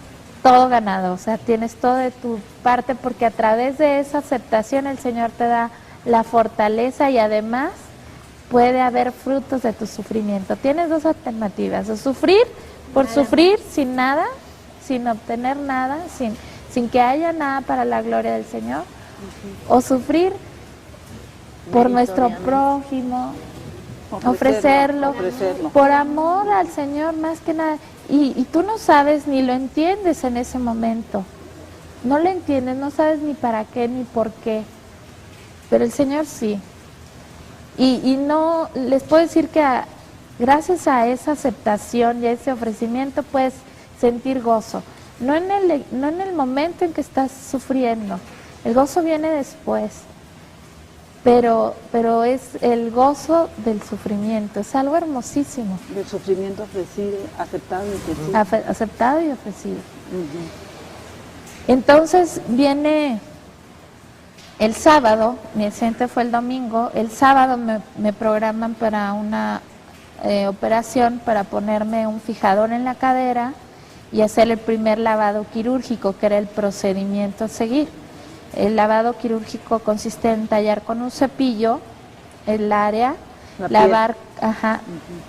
todo ganado, o sea, tienes todo de tu parte, porque a través de esa aceptación el Señor te da la fortaleza y además puede haber frutos de tu sufrimiento. Tienes dos alternativas: o sufrir por sufrir sin nada, sin obtener nada, sin que haya nada para la gloria del Señor, o sufrir por nuestro prójimo, ofrecerlo por amor al Señor más que nada. Y tú no sabes ni lo entiendes en ese momento, no lo entiendes, no sabes ni para qué ni por qué, pero el Señor sí. Y no les puedo decir que gracias a esa aceptación y a ese ofrecimiento puedes sentir gozo, no en el momento en que estás sufriendo, el gozo viene después, pero es el gozo del sufrimiento, es algo hermosísimo. Del sufrimiento ofrecido, aceptado y ofrecido. Aceptado y ofrecido. Entonces viene el sábado, mi accidente fue el domingo, el sábado me programan para una operación para ponerme un fijador en la cadera y hacer el primer lavado quirúrgico, que era el procedimiento a seguir. El lavado quirúrgico consiste en tallar con un cepillo el área, lavar,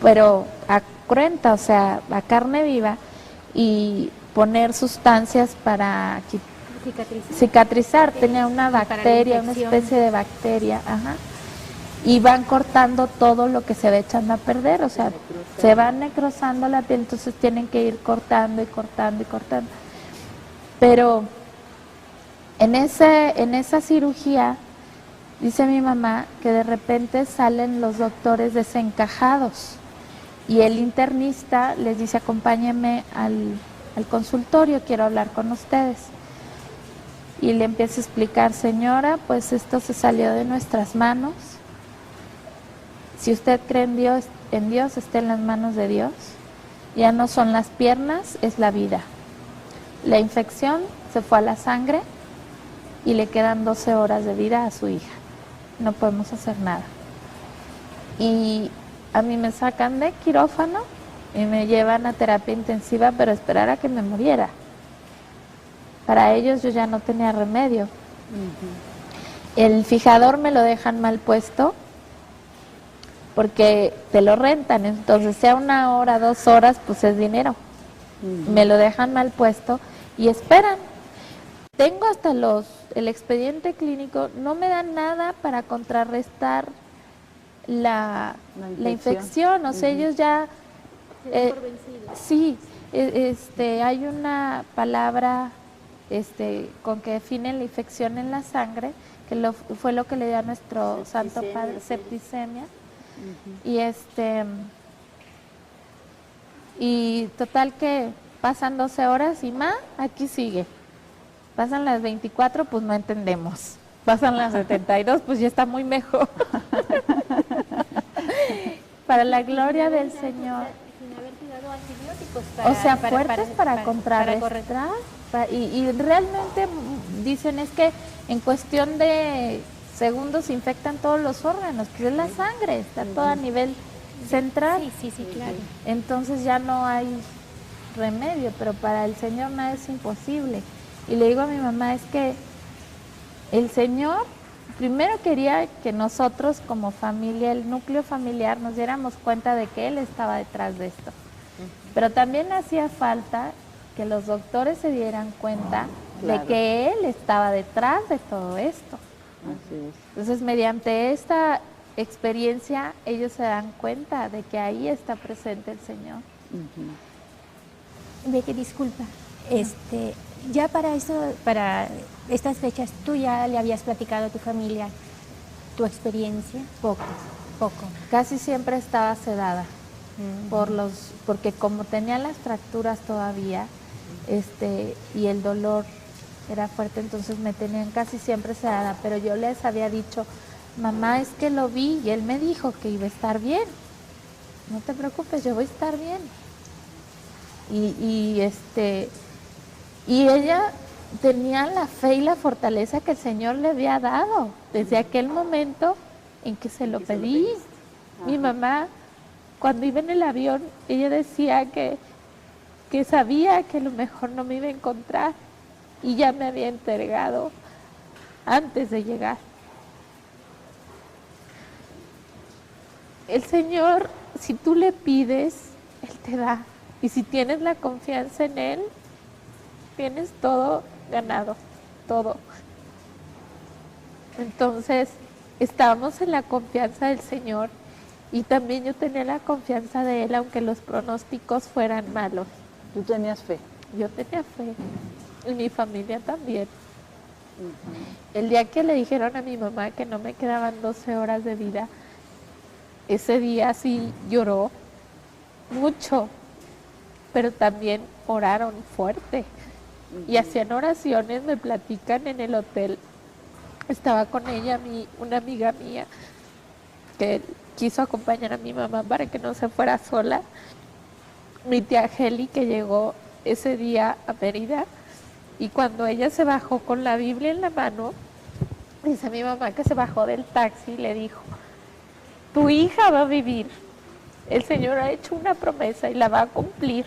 pero a cruenta, o sea, a carne viva, y poner sustancias para cicatrizar. Tenía una bacteria, una especie de bacteria, y van cortando todo lo que se va echando a perder, o sea, se va necrosando la piel, entonces tienen que ir cortando y cortando y cortando. Pero en esa cirugía, dice mi mamá, que de repente salen los doctores desencajados y el internista les dice, acompáñenme al consultorio, quiero hablar con ustedes. Y le empieza a explicar, señora, pues esto se salió de nuestras manos. Si usted cree en Dios, está en las manos de Dios. Ya no son las piernas, es la vida. La infección se fue a la sangre y le quedan 12 horas de vida a su hija. No podemos hacer nada. Y a mí me sacan de quirófano y me llevan a terapia intensiva, pero esperar a que me muriera. Para ellos yo ya no tenía remedio. El fijador me lo dejan mal puesto, porque te lo rentan, entonces sea 1 hora, 2 horas, pues es dinero. Me lo dejan mal puesto y esperan. Tengo hasta el expediente clínico, no me dan nada para contrarrestar la infección, o sea, ellos ya... sí, hay una palabra con que definen la infección en la sangre, que fue lo que le dio a nuestro Santo Padre, septicemia. Y total que pasan 12 horas y más, aquí sigue. Pasan las 24, pues no entendemos. Pasan las 72, pues ya está muy mejor. Para la gloria del Señor. Sin haber tirado antibióticos fuertes para contrarrestar. Y realmente dicen es que en cuestión de segundos se infectan todos los órganos, que es la sangre, está todo a nivel central. Sí, claro. Entonces ya no hay remedio, pero para el Señor nada es imposible. Y le digo a mi mamá, es que el Señor primero quería que nosotros como familia, el núcleo familiar, nos diéramos cuenta de que Él estaba detrás de esto. Pero también hacía falta que los doctores se dieran cuenta de que Él estaba detrás de todo esto. Así es. Entonces, mediante esta experiencia, ellos se dan cuenta de que ahí está presente el Señor. Betty, disculpa. Ya para estas fechas, ¿tú ya le habías platicado a tu familia tu experiencia? Poco. Casi siempre estaba sedada, porque como tenía las fracturas todavía, y el dolor era fuerte, entonces me tenían casi siempre sedada, pero yo les había dicho, mamá, es que lo vi y él me dijo que iba a estar bien. No te preocupes, yo voy a estar bien. Y ella tenía la fe y la fortaleza que el Señor le había dado desde aquel momento en que se lo pedí. Mi mamá, cuando iba en el avión, ella decía que sabía que a lo mejor no me iba a encontrar y ya me había entregado antes de llegar. El Señor, si tú le pides, Él te da. Y si tienes la confianza en Él, tienes todo ganado, todo. Entonces, estábamos en la confianza del Señor y también yo tenía la confianza de Él, aunque los pronósticos fueran malos. ¿Tú tenías fe? Yo tenía fe, y mi familia también. El día que le dijeron a mi mamá que no me quedaban 12 horas de vida, ese día sí lloró mucho, pero también oraron fuerte y hacían oraciones, me platican en el hotel. Estaba con ella una amiga mía que quiso acompañar a mi mamá para que no se fuera sola. Mi tía Heli, que llegó ese día a Mérida, y cuando ella se bajó con la Biblia en la mano, dice mi mamá que se bajó del taxi y le dijo, tu hija va a vivir, el Señor ha hecho una promesa y la va a cumplir.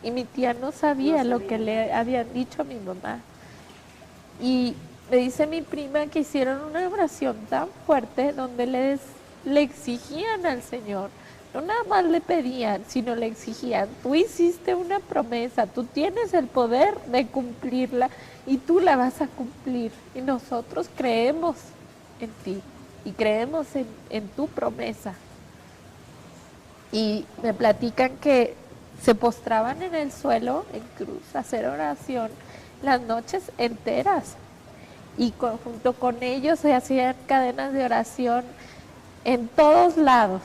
Y mi tía no sabía lo que le habían dicho a mi mamá. Y me dice mi prima que hicieron una oración tan fuerte donde le exigían al Señor, no nada más le pedían, sino le exigían, tú hiciste una promesa, tú tienes el poder de cumplirla y tú la vas a cumplir. Y nosotros creemos en ti y creemos en tu promesa. Y me platican que se postraban en el suelo, en cruz, a hacer oración las noches enteras. Y junto con ellos se hacían cadenas de oración en todos lados.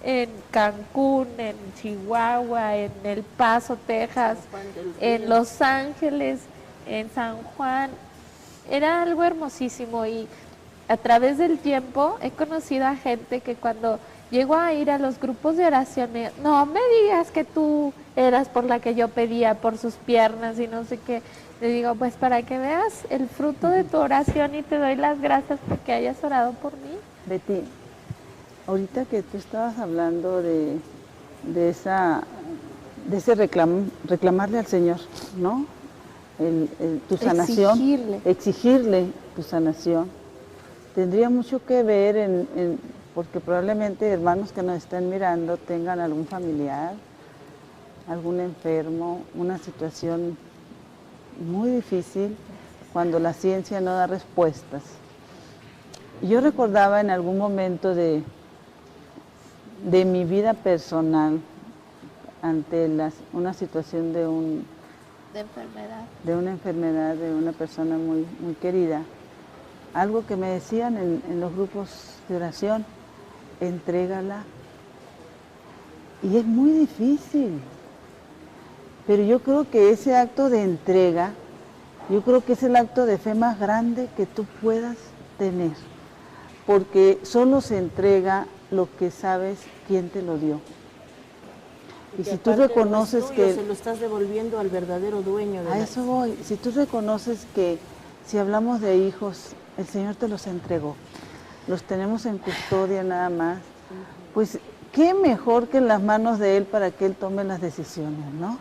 En Cancún, en Chihuahua, en El Paso, Texas, en Los Ángeles, en San Juan. Era algo hermosísimo y a través del tiempo he conocido a gente que cuando llego a ir a los grupos de oración, no me digas que tú eras por la que yo pedía, por sus piernas y no sé qué. Le digo, pues para que veas el fruto de tu oración y te doy las gracias porque hayas orado por mí. Betty, ahorita que tú estabas hablando de ese reclamarle al Señor, ¿no? Tu sanación, exigirle tu sanación, tendría mucho que ver porque probablemente hermanos que nos estén mirando tengan algún familiar, algún enfermo, una situación muy difícil cuando la ciencia no da respuestas. Yo recordaba en algún momento de mi vida personal ante una situación de una enfermedad de una persona muy, muy querida, algo que me decían en los grupos de oración: entrégala. Y es muy difícil, pero yo creo que ese acto de entrega, yo creo que es el acto de fe más grande que tú puedas tener, porque solo se entrega lo que sabes quién te lo dio. Y si tú reconoces que se lo estás devolviendo al verdadero dueño de eso voy. Si tú reconoces que, si hablamos de hijos, el Señor te los entregó, los tenemos en custodia nada más, pues qué mejor que en las manos de Él para que Él tome las decisiones, ¿no?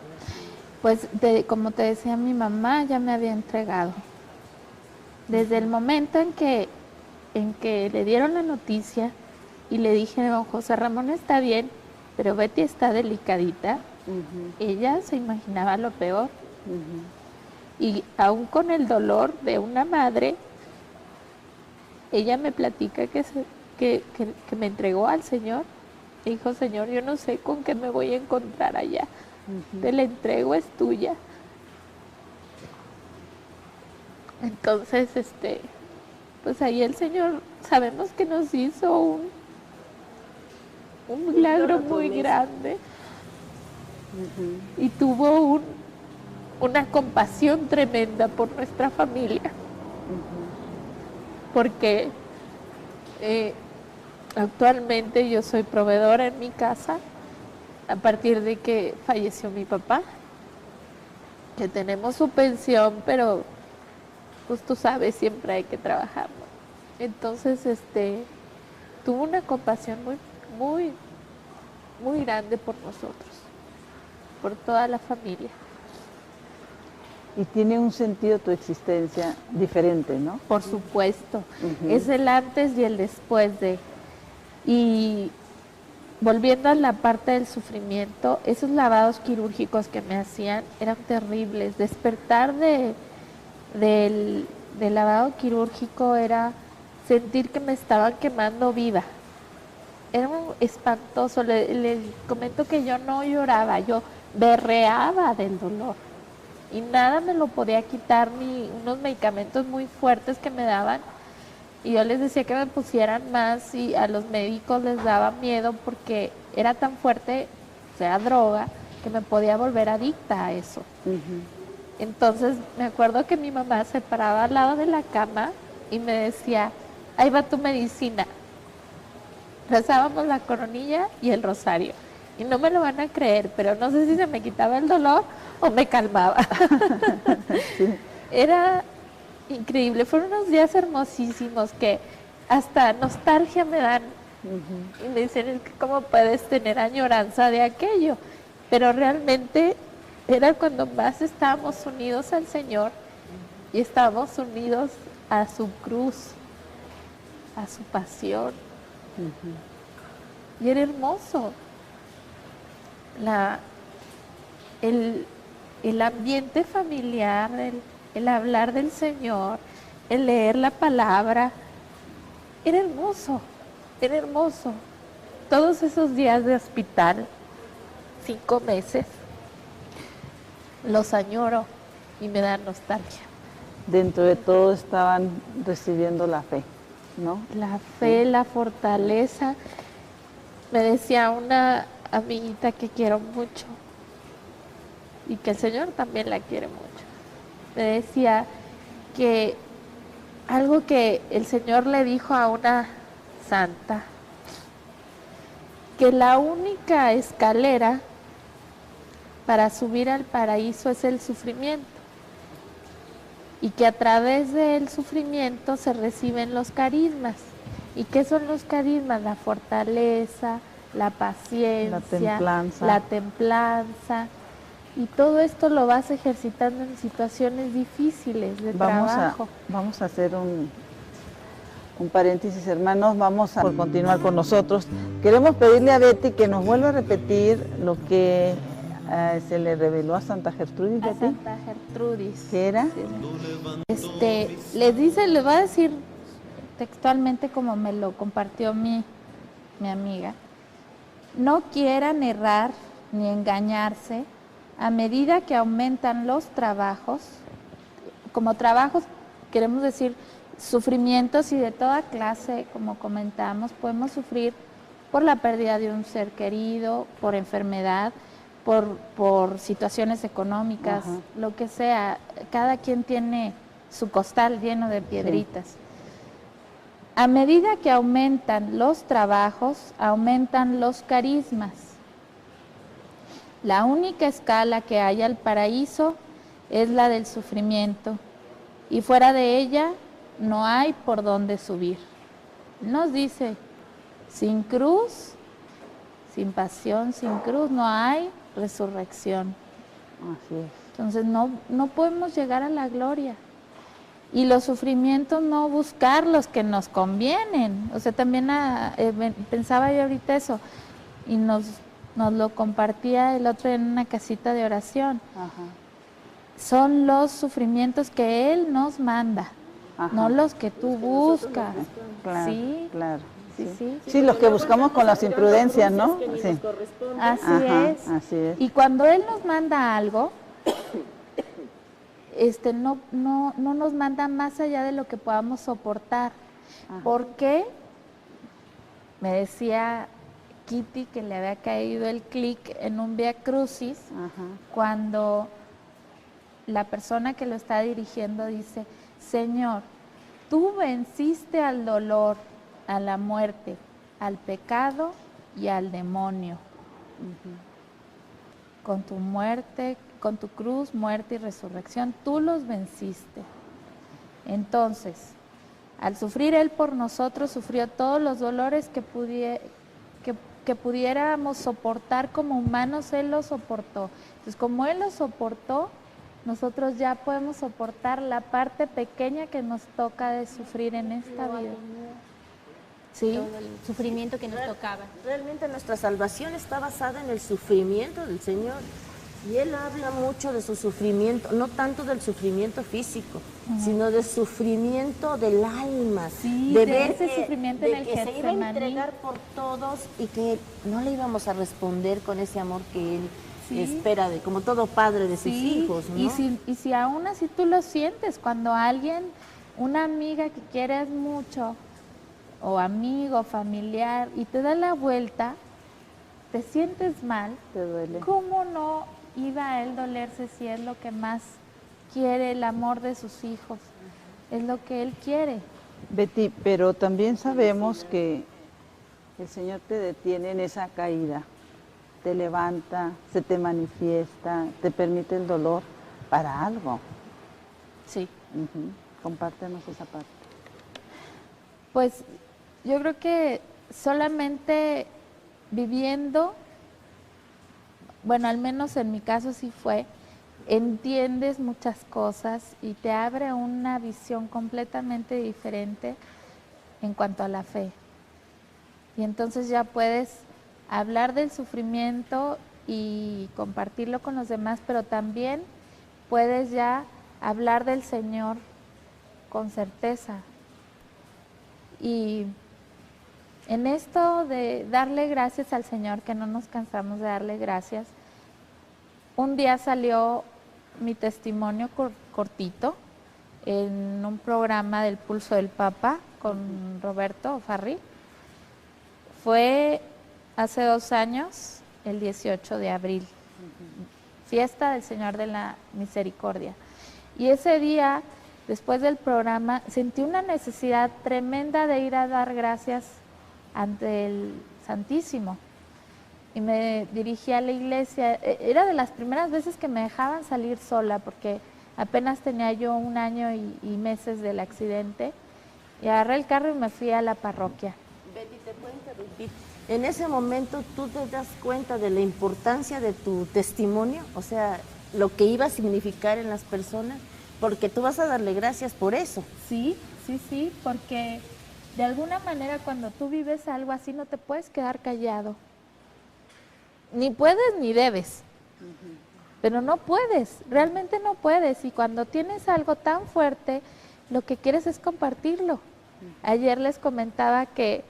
Pues como te decía, mi mamá ya me había entregado. Desde el momento en que le dieron la noticia y le dijeron: José Ramón está bien, pero Betty está delicadita, ella se imaginaba lo peor. Y aún con el dolor de una madre, ella me platica que me entregó al Señor. Dijo: Señor, yo no sé con qué me voy a encontrar allá. Te la entrego, es tuya. Entonces, pues ahí el Señor, sabemos que nos hizo un milagro muy grande. Y tuvo una compasión tremenda por nuestra familia. Porque actualmente yo soy proveedora en mi casa a partir de que falleció mi papá, que tenemos su pensión, pero pues tú sabes, siempre hay que trabajar, ¿no? Entonces, tuvo una compasión muy, muy, muy grande por nosotros, por toda la familia. Y tiene un sentido tu existencia diferente, ¿no? Por supuesto, es el antes y el después de. Y volviendo a la parte del sufrimiento, esos lavados quirúrgicos que me hacían eran terribles. Despertar del lavado quirúrgico era sentir que me estaban quemando viva. Era espantoso. Les comento que yo no lloraba, yo berreaba del dolor. Y nada me lo podía quitar, ni unos medicamentos muy fuertes que me daban. Y yo les decía que me pusieran más, y a los médicos les daba miedo porque era tan fuerte, o sea, droga, que me podía volver adicta a eso. Entonces me acuerdo que mi mamá se paraba al lado de la cama y me decía: ahí va tu medicina. Rezábamos la coronilla y el rosario. Y no me lo van a creer, pero no sé si se me quitaba el dolor o me calmaba. Sí. Era increíble, fueron unos días hermosísimos que hasta nostalgia me dan. Y me dicen: es que ¿cómo puedes tener añoranza de aquello? Pero realmente era cuando más estábamos unidos al Señor y estábamos unidos a su cruz, a su pasión. Y era hermoso. El ambiente familiar, el hablar del Señor, el leer la palabra, era hermoso, era hermoso. Todos esos días de hospital, 5 meses, los añoro y me da nostalgia. Dentro de todo estaban recibiendo la fe, ¿no? La fe, la fortaleza. Me decía una amiguita que quiero mucho y que el Señor también la quiere mucho. Me decía que algo que el Señor le dijo a una santa, que la única escalera para subir al paraíso es el sufrimiento, y que a través del sufrimiento se reciben los carismas. ¿Y qué son los carismas? La fortaleza, la paciencia, la templanza. Y todo esto lo vas ejercitando en situaciones difíciles de trabajo. Vamos a hacer Un paréntesis, hermanos, vamos a continuar con nosotros. Queremos pedirle a Betty que nos vuelva a repetir lo que se le reveló a Santa Gertrudis. A Betty. Santa Gertrudis. ¿Qué era? Les va a decir textualmente como me lo compartió mi amiga. No quieran errar ni engañarse a medida que aumentan los trabajos. Como trabajos queremos decir sufrimientos y de toda clase, como comentamos, podemos sufrir por la pérdida de un ser querido, por enfermedad, por situaciones económicas, Ajá. lo que sea. Cada quien tiene su costal lleno de piedritas. Sí. A medida que aumentan los trabajos, aumentan los carismas. La única escala que hay al paraíso es la del sufrimiento, y fuera de ella no hay por dónde subir. Nos dice, sin cruz, sin pasión, sin cruz, no hay resurrección. Así es. Entonces no podemos llegar a la gloria. Y los sufrimientos no buscar los que nos convienen. O sea, también pensaba yo ahorita eso, y nos lo compartía el otro en una casita de oración. Ajá. Son los sufrimientos que Él nos manda. Ajá. No los que tú buscas. Claro, ¿sí? Claro. Sí, sí. Sí, los que buscamos con las imprudencias, ¿no? Sí. Así Ajá, es. así es. Y cuando Él nos manda algo, no nos manda más allá de lo que podamos soportar. Ajá. Porque me decía Kitty que le había caído el clic en un Vía Crucis. Ajá. Cuando la persona que lo está dirigiendo dice, Señor, tú venciste al dolor, a la muerte, al pecado y al demonio. Uh-huh. Con tu muerte, con tu cruz, muerte y resurrección, tú los venciste. Entonces, al sufrir Él por nosotros, sufrió todos los dolores que pudiéramos soportar como humanos, Él los soportó. Entonces, como Él los soportó, nosotros ya podemos soportar la parte pequeña que nos toca de sufrir en esta vida. Sí, todo el sufrimiento que nos tocaba. Realmente nuestra salvación está basada en el sufrimiento del Señor. Y Él habla mucho de su sufrimiento, no tanto del sufrimiento físico, sino del sufrimiento del alma. Sí, de ver ese sufrimiento en el que se iba a entregar por todos y que no le íbamos a responder con ese amor que Él espera, como todo padre de sus hijos, ¿no? Y si aún así tú lo sientes, cuando alguien, una amiga que quieres mucho, o amigo, familiar, y te da la vuelta, te sientes mal, te duele. ¿Cómo no iba a él dolerse si es lo que más quiere, el amor de sus hijos? Es lo que él quiere. Betty, pero también sabemos que el Señor te detiene en esa caída, te levanta, se te manifiesta, te permite el dolor para algo. Sí. Uh-huh. Compártenos esa parte. Pues yo creo que solamente viviendo, bueno, al menos en mi caso sí fue, entiendes muchas cosas y te abre una visión completamente diferente en cuanto a la fe. Y entonces ya puedes hablar del sufrimiento y compartirlo con los demás, pero también puedes ya hablar del Señor con certeza. Y en esto de darle gracias al Señor, que no nos cansamos de darle gracias, un día salió mi testimonio cortito en un programa del Pulso del Papa con Roberto Farri. Fue hace 2 años, el 18 de abril, fiesta del Señor de la Misericordia. Y ese día, después del programa, sentí una necesidad tremenda de ir a dar gracias ante el Santísimo. Y me dirigí a la iglesia. Era de las primeras veces que me dejaban salir sola, porque apenas tenía yo 1 año y meses del accidente. Y agarré el carro y me fui a la parroquia. Betty, ¿te puedo interrumpir? En ese momento, ¿tú te das cuenta de la importancia de tu testimonio? O sea, lo que iba a significar en las personas, porque tú vas a darle gracias por eso. Sí, porque de alguna manera cuando tú vives algo así no te puedes quedar callado. Ni puedes ni debes. Pero no puedes, realmente no puedes. Y cuando tienes algo tan fuerte, lo que quieres es compartirlo. Ayer les comentaba que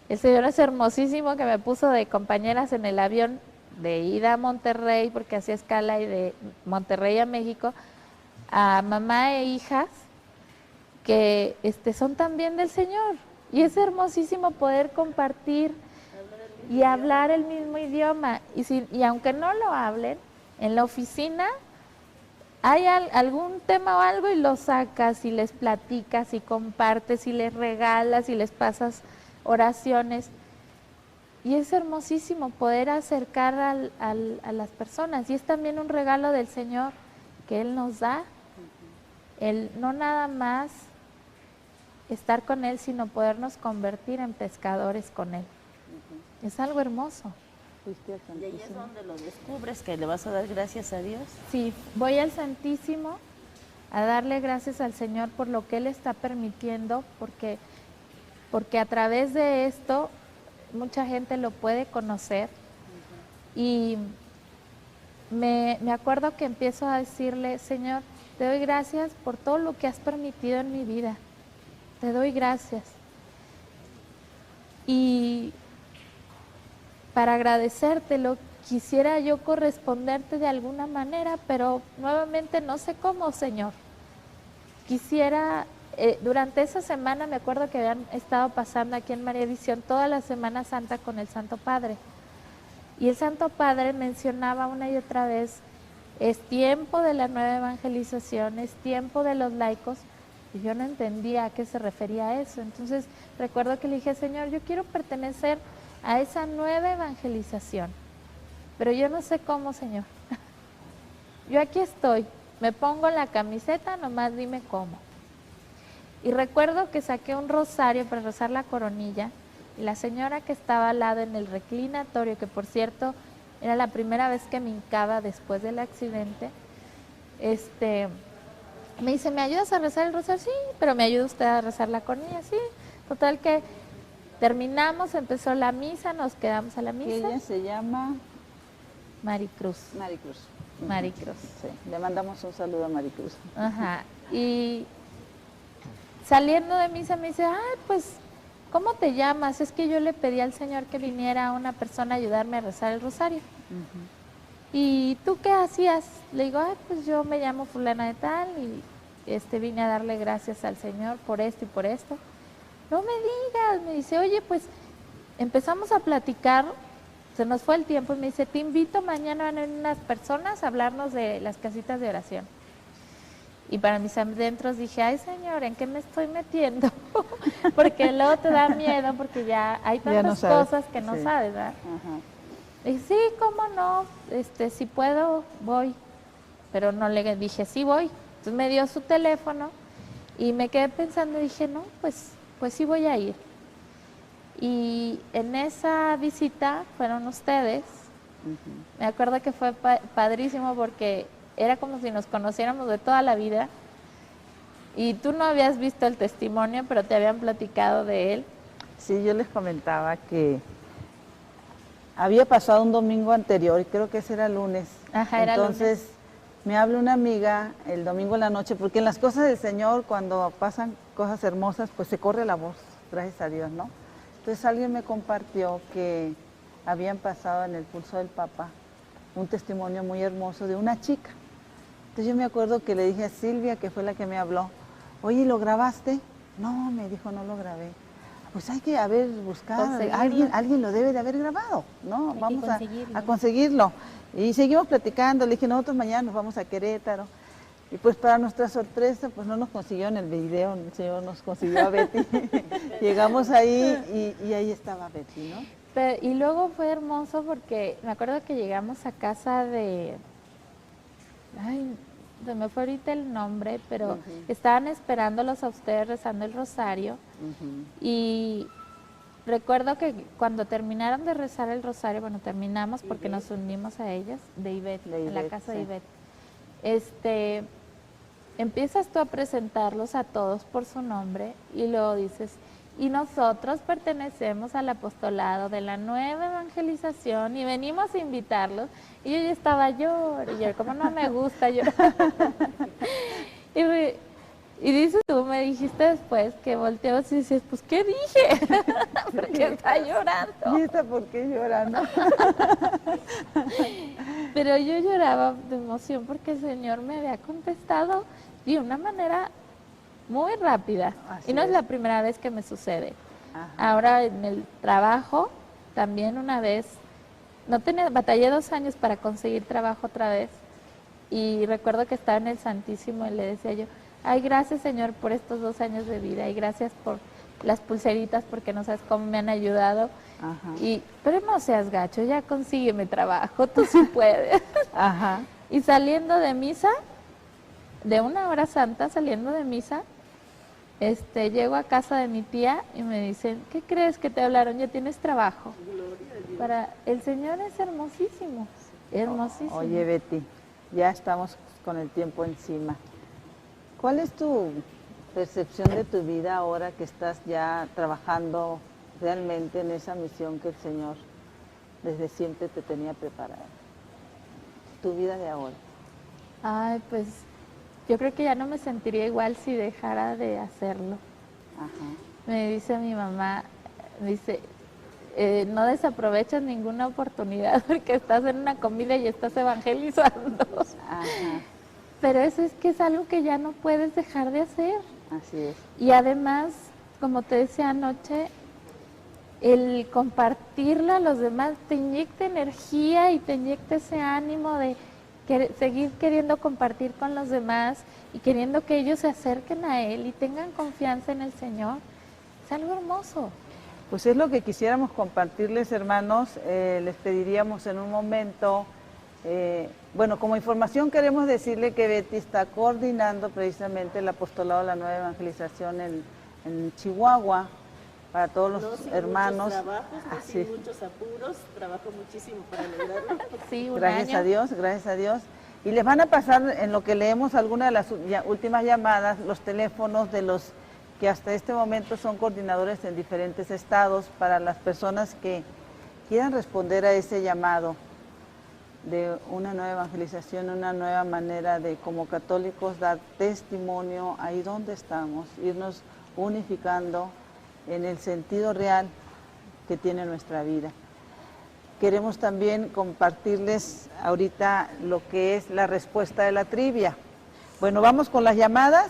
el Señor es hermosísimo, que me puso de compañeras en el avión de ida a Monterrey, porque hacía escala, y de Monterrey a México, a mamá e hijas que son también del Señor. Y es hermosísimo poder compartir y hablar el mismo idioma. Y aunque no lo hablen, en la oficina hay algún tema o algo y lo sacas y les platicas y compartes y les regalas y les pasas oraciones. Y es hermosísimo poder acercar a las personas. Y es también un regalo del Señor que Él nos da. El no nada más estar con Él, sino podernos convertir en pescadores con Él. Es algo hermoso. Y ahí es donde lo descubres, que le vas a dar gracias a Dios. Sí, voy al Santísimo a darle gracias al Señor por lo que Él está permitiendo, porque a través de esto mucha gente lo puede conocer. Y me acuerdo que empiezo a decirle: Señor, te doy gracias por todo lo que has permitido en mi vida. Te doy gracias. Y para agradecértelo, quisiera yo corresponderte de alguna manera, pero nuevamente no sé cómo, Señor. Quisiera, durante esa semana me acuerdo que habían estado pasando aquí en María Visión toda la Semana Santa con el Santo Padre. Y el Santo Padre mencionaba una y otra vez: es tiempo de la nueva evangelización, es tiempo de los laicos. Y yo no entendía a qué se refería a eso. Entonces recuerdo que le dije: Señor, yo quiero pertenecer a esa nueva evangelización, pero yo no sé cómo, Señor. Yo aquí estoy, me pongo la camiseta, nomás dime cómo. Y recuerdo que saqué un rosario para rezar la coronilla, y la señora que estaba al lado en el reclinatorio, que por cierto era la primera vez que me hincaba después del accidente, me dice: ¿me ayudas a rezar el rosario? Sí, pero ¿me ayuda usted a rezar la coronilla? Sí. Total que terminamos, empezó la misa, nos quedamos a la misa. Ella se llama Maricruz. Maricruz. Maricruz. Sí, le mandamos un saludo a Maricruz. Ajá. Y saliendo de misa me dice: ay, pues, ¿cómo te llamas? Es que yo le pedí al Señor que viniera una persona a ayudarme a rezar el rosario. ¿Y tú qué hacías? Le digo: ay, pues yo me llamo fulana de tal y vine a darle gracias al Señor por esto y por esto. No me digas, me dice: oye, pues empezamos a platicar, se nos fue el tiempo, y me dice: te invito, mañana van a venir unas personas a hablarnos de las casitas de oración. Y para mis adentros dije: ay, Señor, ¿en qué me estoy metiendo? Porque luego te da miedo, porque ya hay tantas cosas que no sabes, ¿verdad? Ajá. Y sí, ¿cómo no? Si puedo, voy. Pero no le dije: sí, voy. Entonces me dio su teléfono y me quedé pensando y dije: no, pues sí voy a ir. Y en esa visita fueron ustedes. Me acuerdo que fue padrísimo porque era como si nos conociéramos de toda la vida. Y tú no habías visto el testimonio, pero te habían platicado de él. Sí, yo les comentaba que había pasado un domingo anterior, y creo que ese era lunes. Ajá, era Entonces, lunes. Me habla una amiga el domingo en la noche, porque en las cosas del Señor, cuando pasan cosas hermosas, pues se corre la voz, gracias a Dios, ¿no? Entonces alguien me compartió que habían pasado en el pulso del Papa un testimonio muy hermoso de una chica. Entonces yo me acuerdo que le dije a Silvia, que fue la que me habló: oye, ¿lo grabaste? No, me dijo, no lo grabé. Pues hay que buscar, alguien lo debe de haber grabado, ¿no? Vamos a conseguirlo. Y seguimos platicando, le dije: nosotros mañana nos vamos a Querétaro. Y pues para nuestra sorpresa, pues no nos consiguió en el video, el Señor nos consiguió a Betty. Llegamos ahí y ahí estaba Betty, ¿no? Y luego fue hermoso porque me acuerdo que llegamos a casa de... Ay, se me fue ahorita el nombre, pero estaban esperándolos a ustedes rezando el rosario. Y recuerdo que cuando terminaron de rezar el rosario, bueno, terminamos porque nos unimos a ellas, de Ivette, en la casa de Ivette. Empiezas tú a presentarlos a todos por su nombre y luego dices: y nosotros pertenecemos al apostolado de la Nueva Evangelización y venimos a invitarlos. Y yo ya estaba llorando, y yo como no me gusta llorar. Y dices tú, me dijiste después que volteabas y dices, pues ¿qué dije? Porque está llorando. ¿Y esta por qué llora, no? Pero yo lloraba de emoción porque el Señor me había contestado de una manera muy rápida. Así y no es es. la primera vez que me sucede. Ajá. Ahora en el trabajo, también una vez, batallé 2 años para conseguir trabajo otra vez. Y recuerdo que estaba en el Santísimo y le decía yo, ay, gracias Señor por estos 2 años de vida y gracias por las pulseritas porque no sabes cómo me han ayudado. Ajá. Pero no seas gacho, ya consígueme trabajo, tú sí puedes. Ajá. Y saliendo de misa, de una hora santa, saliendo de misa, llego a casa de mi tía y me dicen, ¿qué crees que te hablaron? Ya tienes trabajo. El Señor es hermosísimo, hermosísimo. Oye, Betty, ya estamos con el tiempo encima. ¿Cuál es tu percepción de tu vida ahora que estás ya trabajando realmente en esa misión que el Señor desde siempre te tenía preparada? Tu vida de ahora. Ay, pues yo creo que ya no me sentiría igual si dejara de hacerlo. Ajá. Me dice mi mamá, no desaprovechas ninguna oportunidad porque estás en una comida y estás evangelizando. Ajá. Pero eso es que es algo que ya no puedes dejar de hacer. Así es. Y además, como te decía anoche, el compartirlo a los demás te inyecta energía y te inyecta ese ánimo de seguir queriendo compartir con los demás y queriendo que ellos se acerquen a Él y tengan confianza en el Señor. Es algo hermoso. Pues es lo que quisiéramos compartirles, hermanos. Les pediríamos en un momento, bueno, como información queremos decirle que Betty está coordinando precisamente el apostolado de la Nueva Evangelización en Chihuahua para todos los hermanos. Muchos trabajos, sin muchos apuros, trabajo muchísimo para lograrlo. Sí, un Gracias año. a Dios, gracias a Dios. Y les van a pasar, en lo que leemos algunas de las últimas llamadas, los teléfonos de los que hasta este momento son coordinadores en diferentes estados para las personas que quieran responder a ese llamado de una nueva evangelización, una nueva manera de como católicos dar testimonio ahí donde estamos, irnos unificando en el sentido real que tiene nuestra vida. Queremos también compartirles ahorita lo que es la respuesta de la trivia. Bueno, vamos con las llamadas.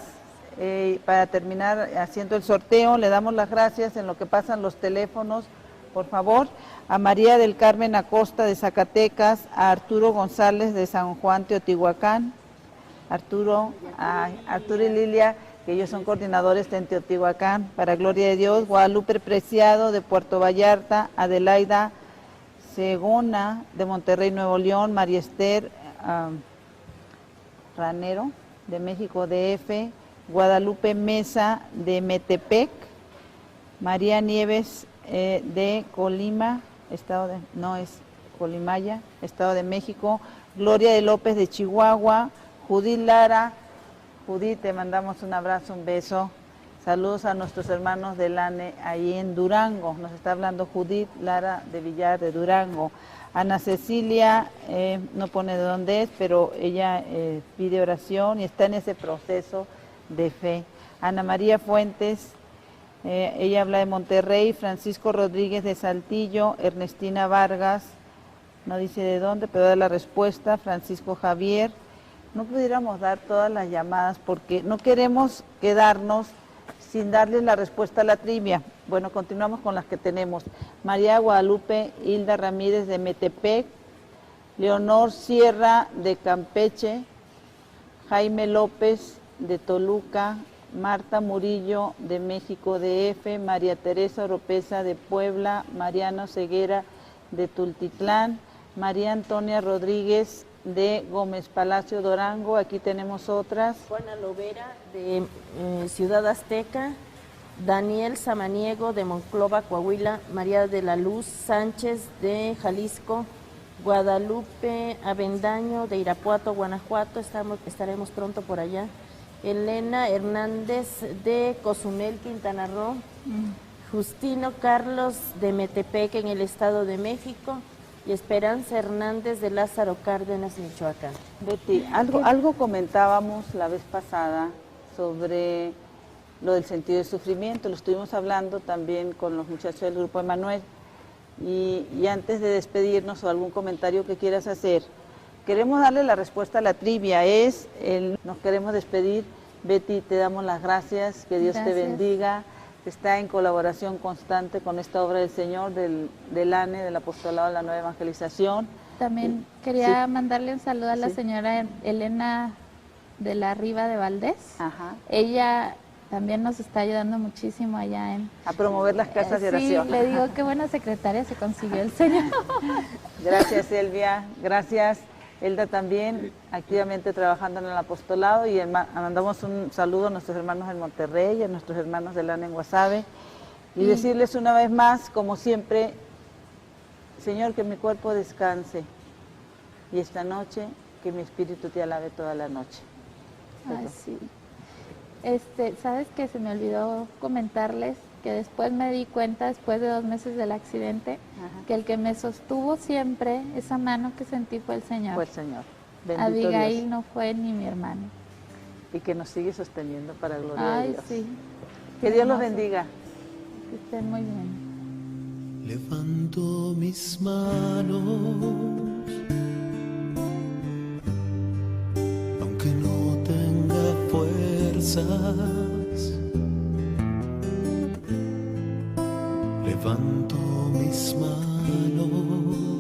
Para terminar haciendo el sorteo, le damos las gracias en lo que pasan los teléfonos, por favor, a María del Carmen Acosta de Zacatecas, a Arturo González de San Juan Teotihuacán, Arturo y Lilia, que ellos son coordinadores en Teotihuacán, para gloria de Dios, Guadalupe Preciado de Puerto Vallarta, Adelaida Segona de Monterrey, Nuevo León, María Esther Ranero de México DF, Guadalupe Mesa de Metepec, María Nieves de Colima, Colimaya, Estado de México, Gloria de López de Chihuahua, Judith Lara. Judith, te mandamos un abrazo, un beso. Saludos a nuestros hermanos de LANE ahí en Durango. Nos está hablando Judith Lara de Villar de Durango. Ana Cecilia, no pone de dónde es, pero ella pide oración y está en ese proceso de fe. Ana María Fuentes, ella habla de Monterrey. Francisco Rodríguez de Saltillo, Ernestina Vargas, no dice de dónde, pero da la respuesta. Francisco Javier. No pudiéramos dar todas las llamadas porque no queremos quedarnos sin darles la respuesta a la trivia. Bueno, continuamos con las que tenemos. María Guadalupe Hilda Ramírez de Metepec, Leonor Sierra de Campeche, Jaime López de Toluca, Marta Murillo de México DF, María Teresa Oropesa de Puebla, Mariano Ceguera de Tultitlán, María Antonia Rodríguez de Gómez Palacio Durango. Aquí tenemos otras. Juana Lovera de Ciudad Azteca, Daniel Samaniego de Monclova, Coahuila, María de la Luz Sánchez de Jalisco, Guadalupe Avendaño de Irapuato, Guanajuato, estaremos pronto por allá, Elena Hernández de Cozumel, Quintana Roo, Justino Carlos de Metepec en el Estado de México y Esperanza Hernández de Lázaro Cárdenas, Michoacán. Betty, algo comentábamos la vez pasada sobre lo del sentido del sufrimiento, lo estuvimos hablando también con los muchachos del Grupo Emanuel, y antes de despedirnos o algún comentario que quieras hacer, queremos darle la respuesta a la trivia, nos queremos despedir. Betty, te damos las gracias, que Dios te bendiga, está en colaboración constante con esta obra del Señor, del ANE, del Apostolado de la Nueva Evangelización. También quería mandarle un saludo a la señora Elena de la Riva de Valdés. Ajá. Ella también nos está ayudando muchísimo allá a promover las casas de oración. Sí, le digo qué buena secretaria se consiguió el Señor. Gracias, Elvia, gracias. Elda también activamente trabajando en el apostolado, y mandamos un saludo a nuestros hermanos en Monterrey, a nuestros hermanos del ANE en Guasave, y decirles una vez más, como siempre, Señor, que mi cuerpo descanse, y esta noche que mi espíritu te alabe toda la noche. Ay, sí. ¿Sabes qué? Se me olvidó comentarles que después me di cuenta, después de 2 meses del accidente, que el que me sostuvo siempre, esa mano que sentí, fue el Señor. Fue el Señor. Bendito Abigail Dios. no fue ni mi hermano. Y que nos sigue sosteniendo para gloria de Dios. Sí. Que Dios los bendiga. Que estén muy bien. Levanto mis manos, aunque no tenga fuerzas. Levanto mis manos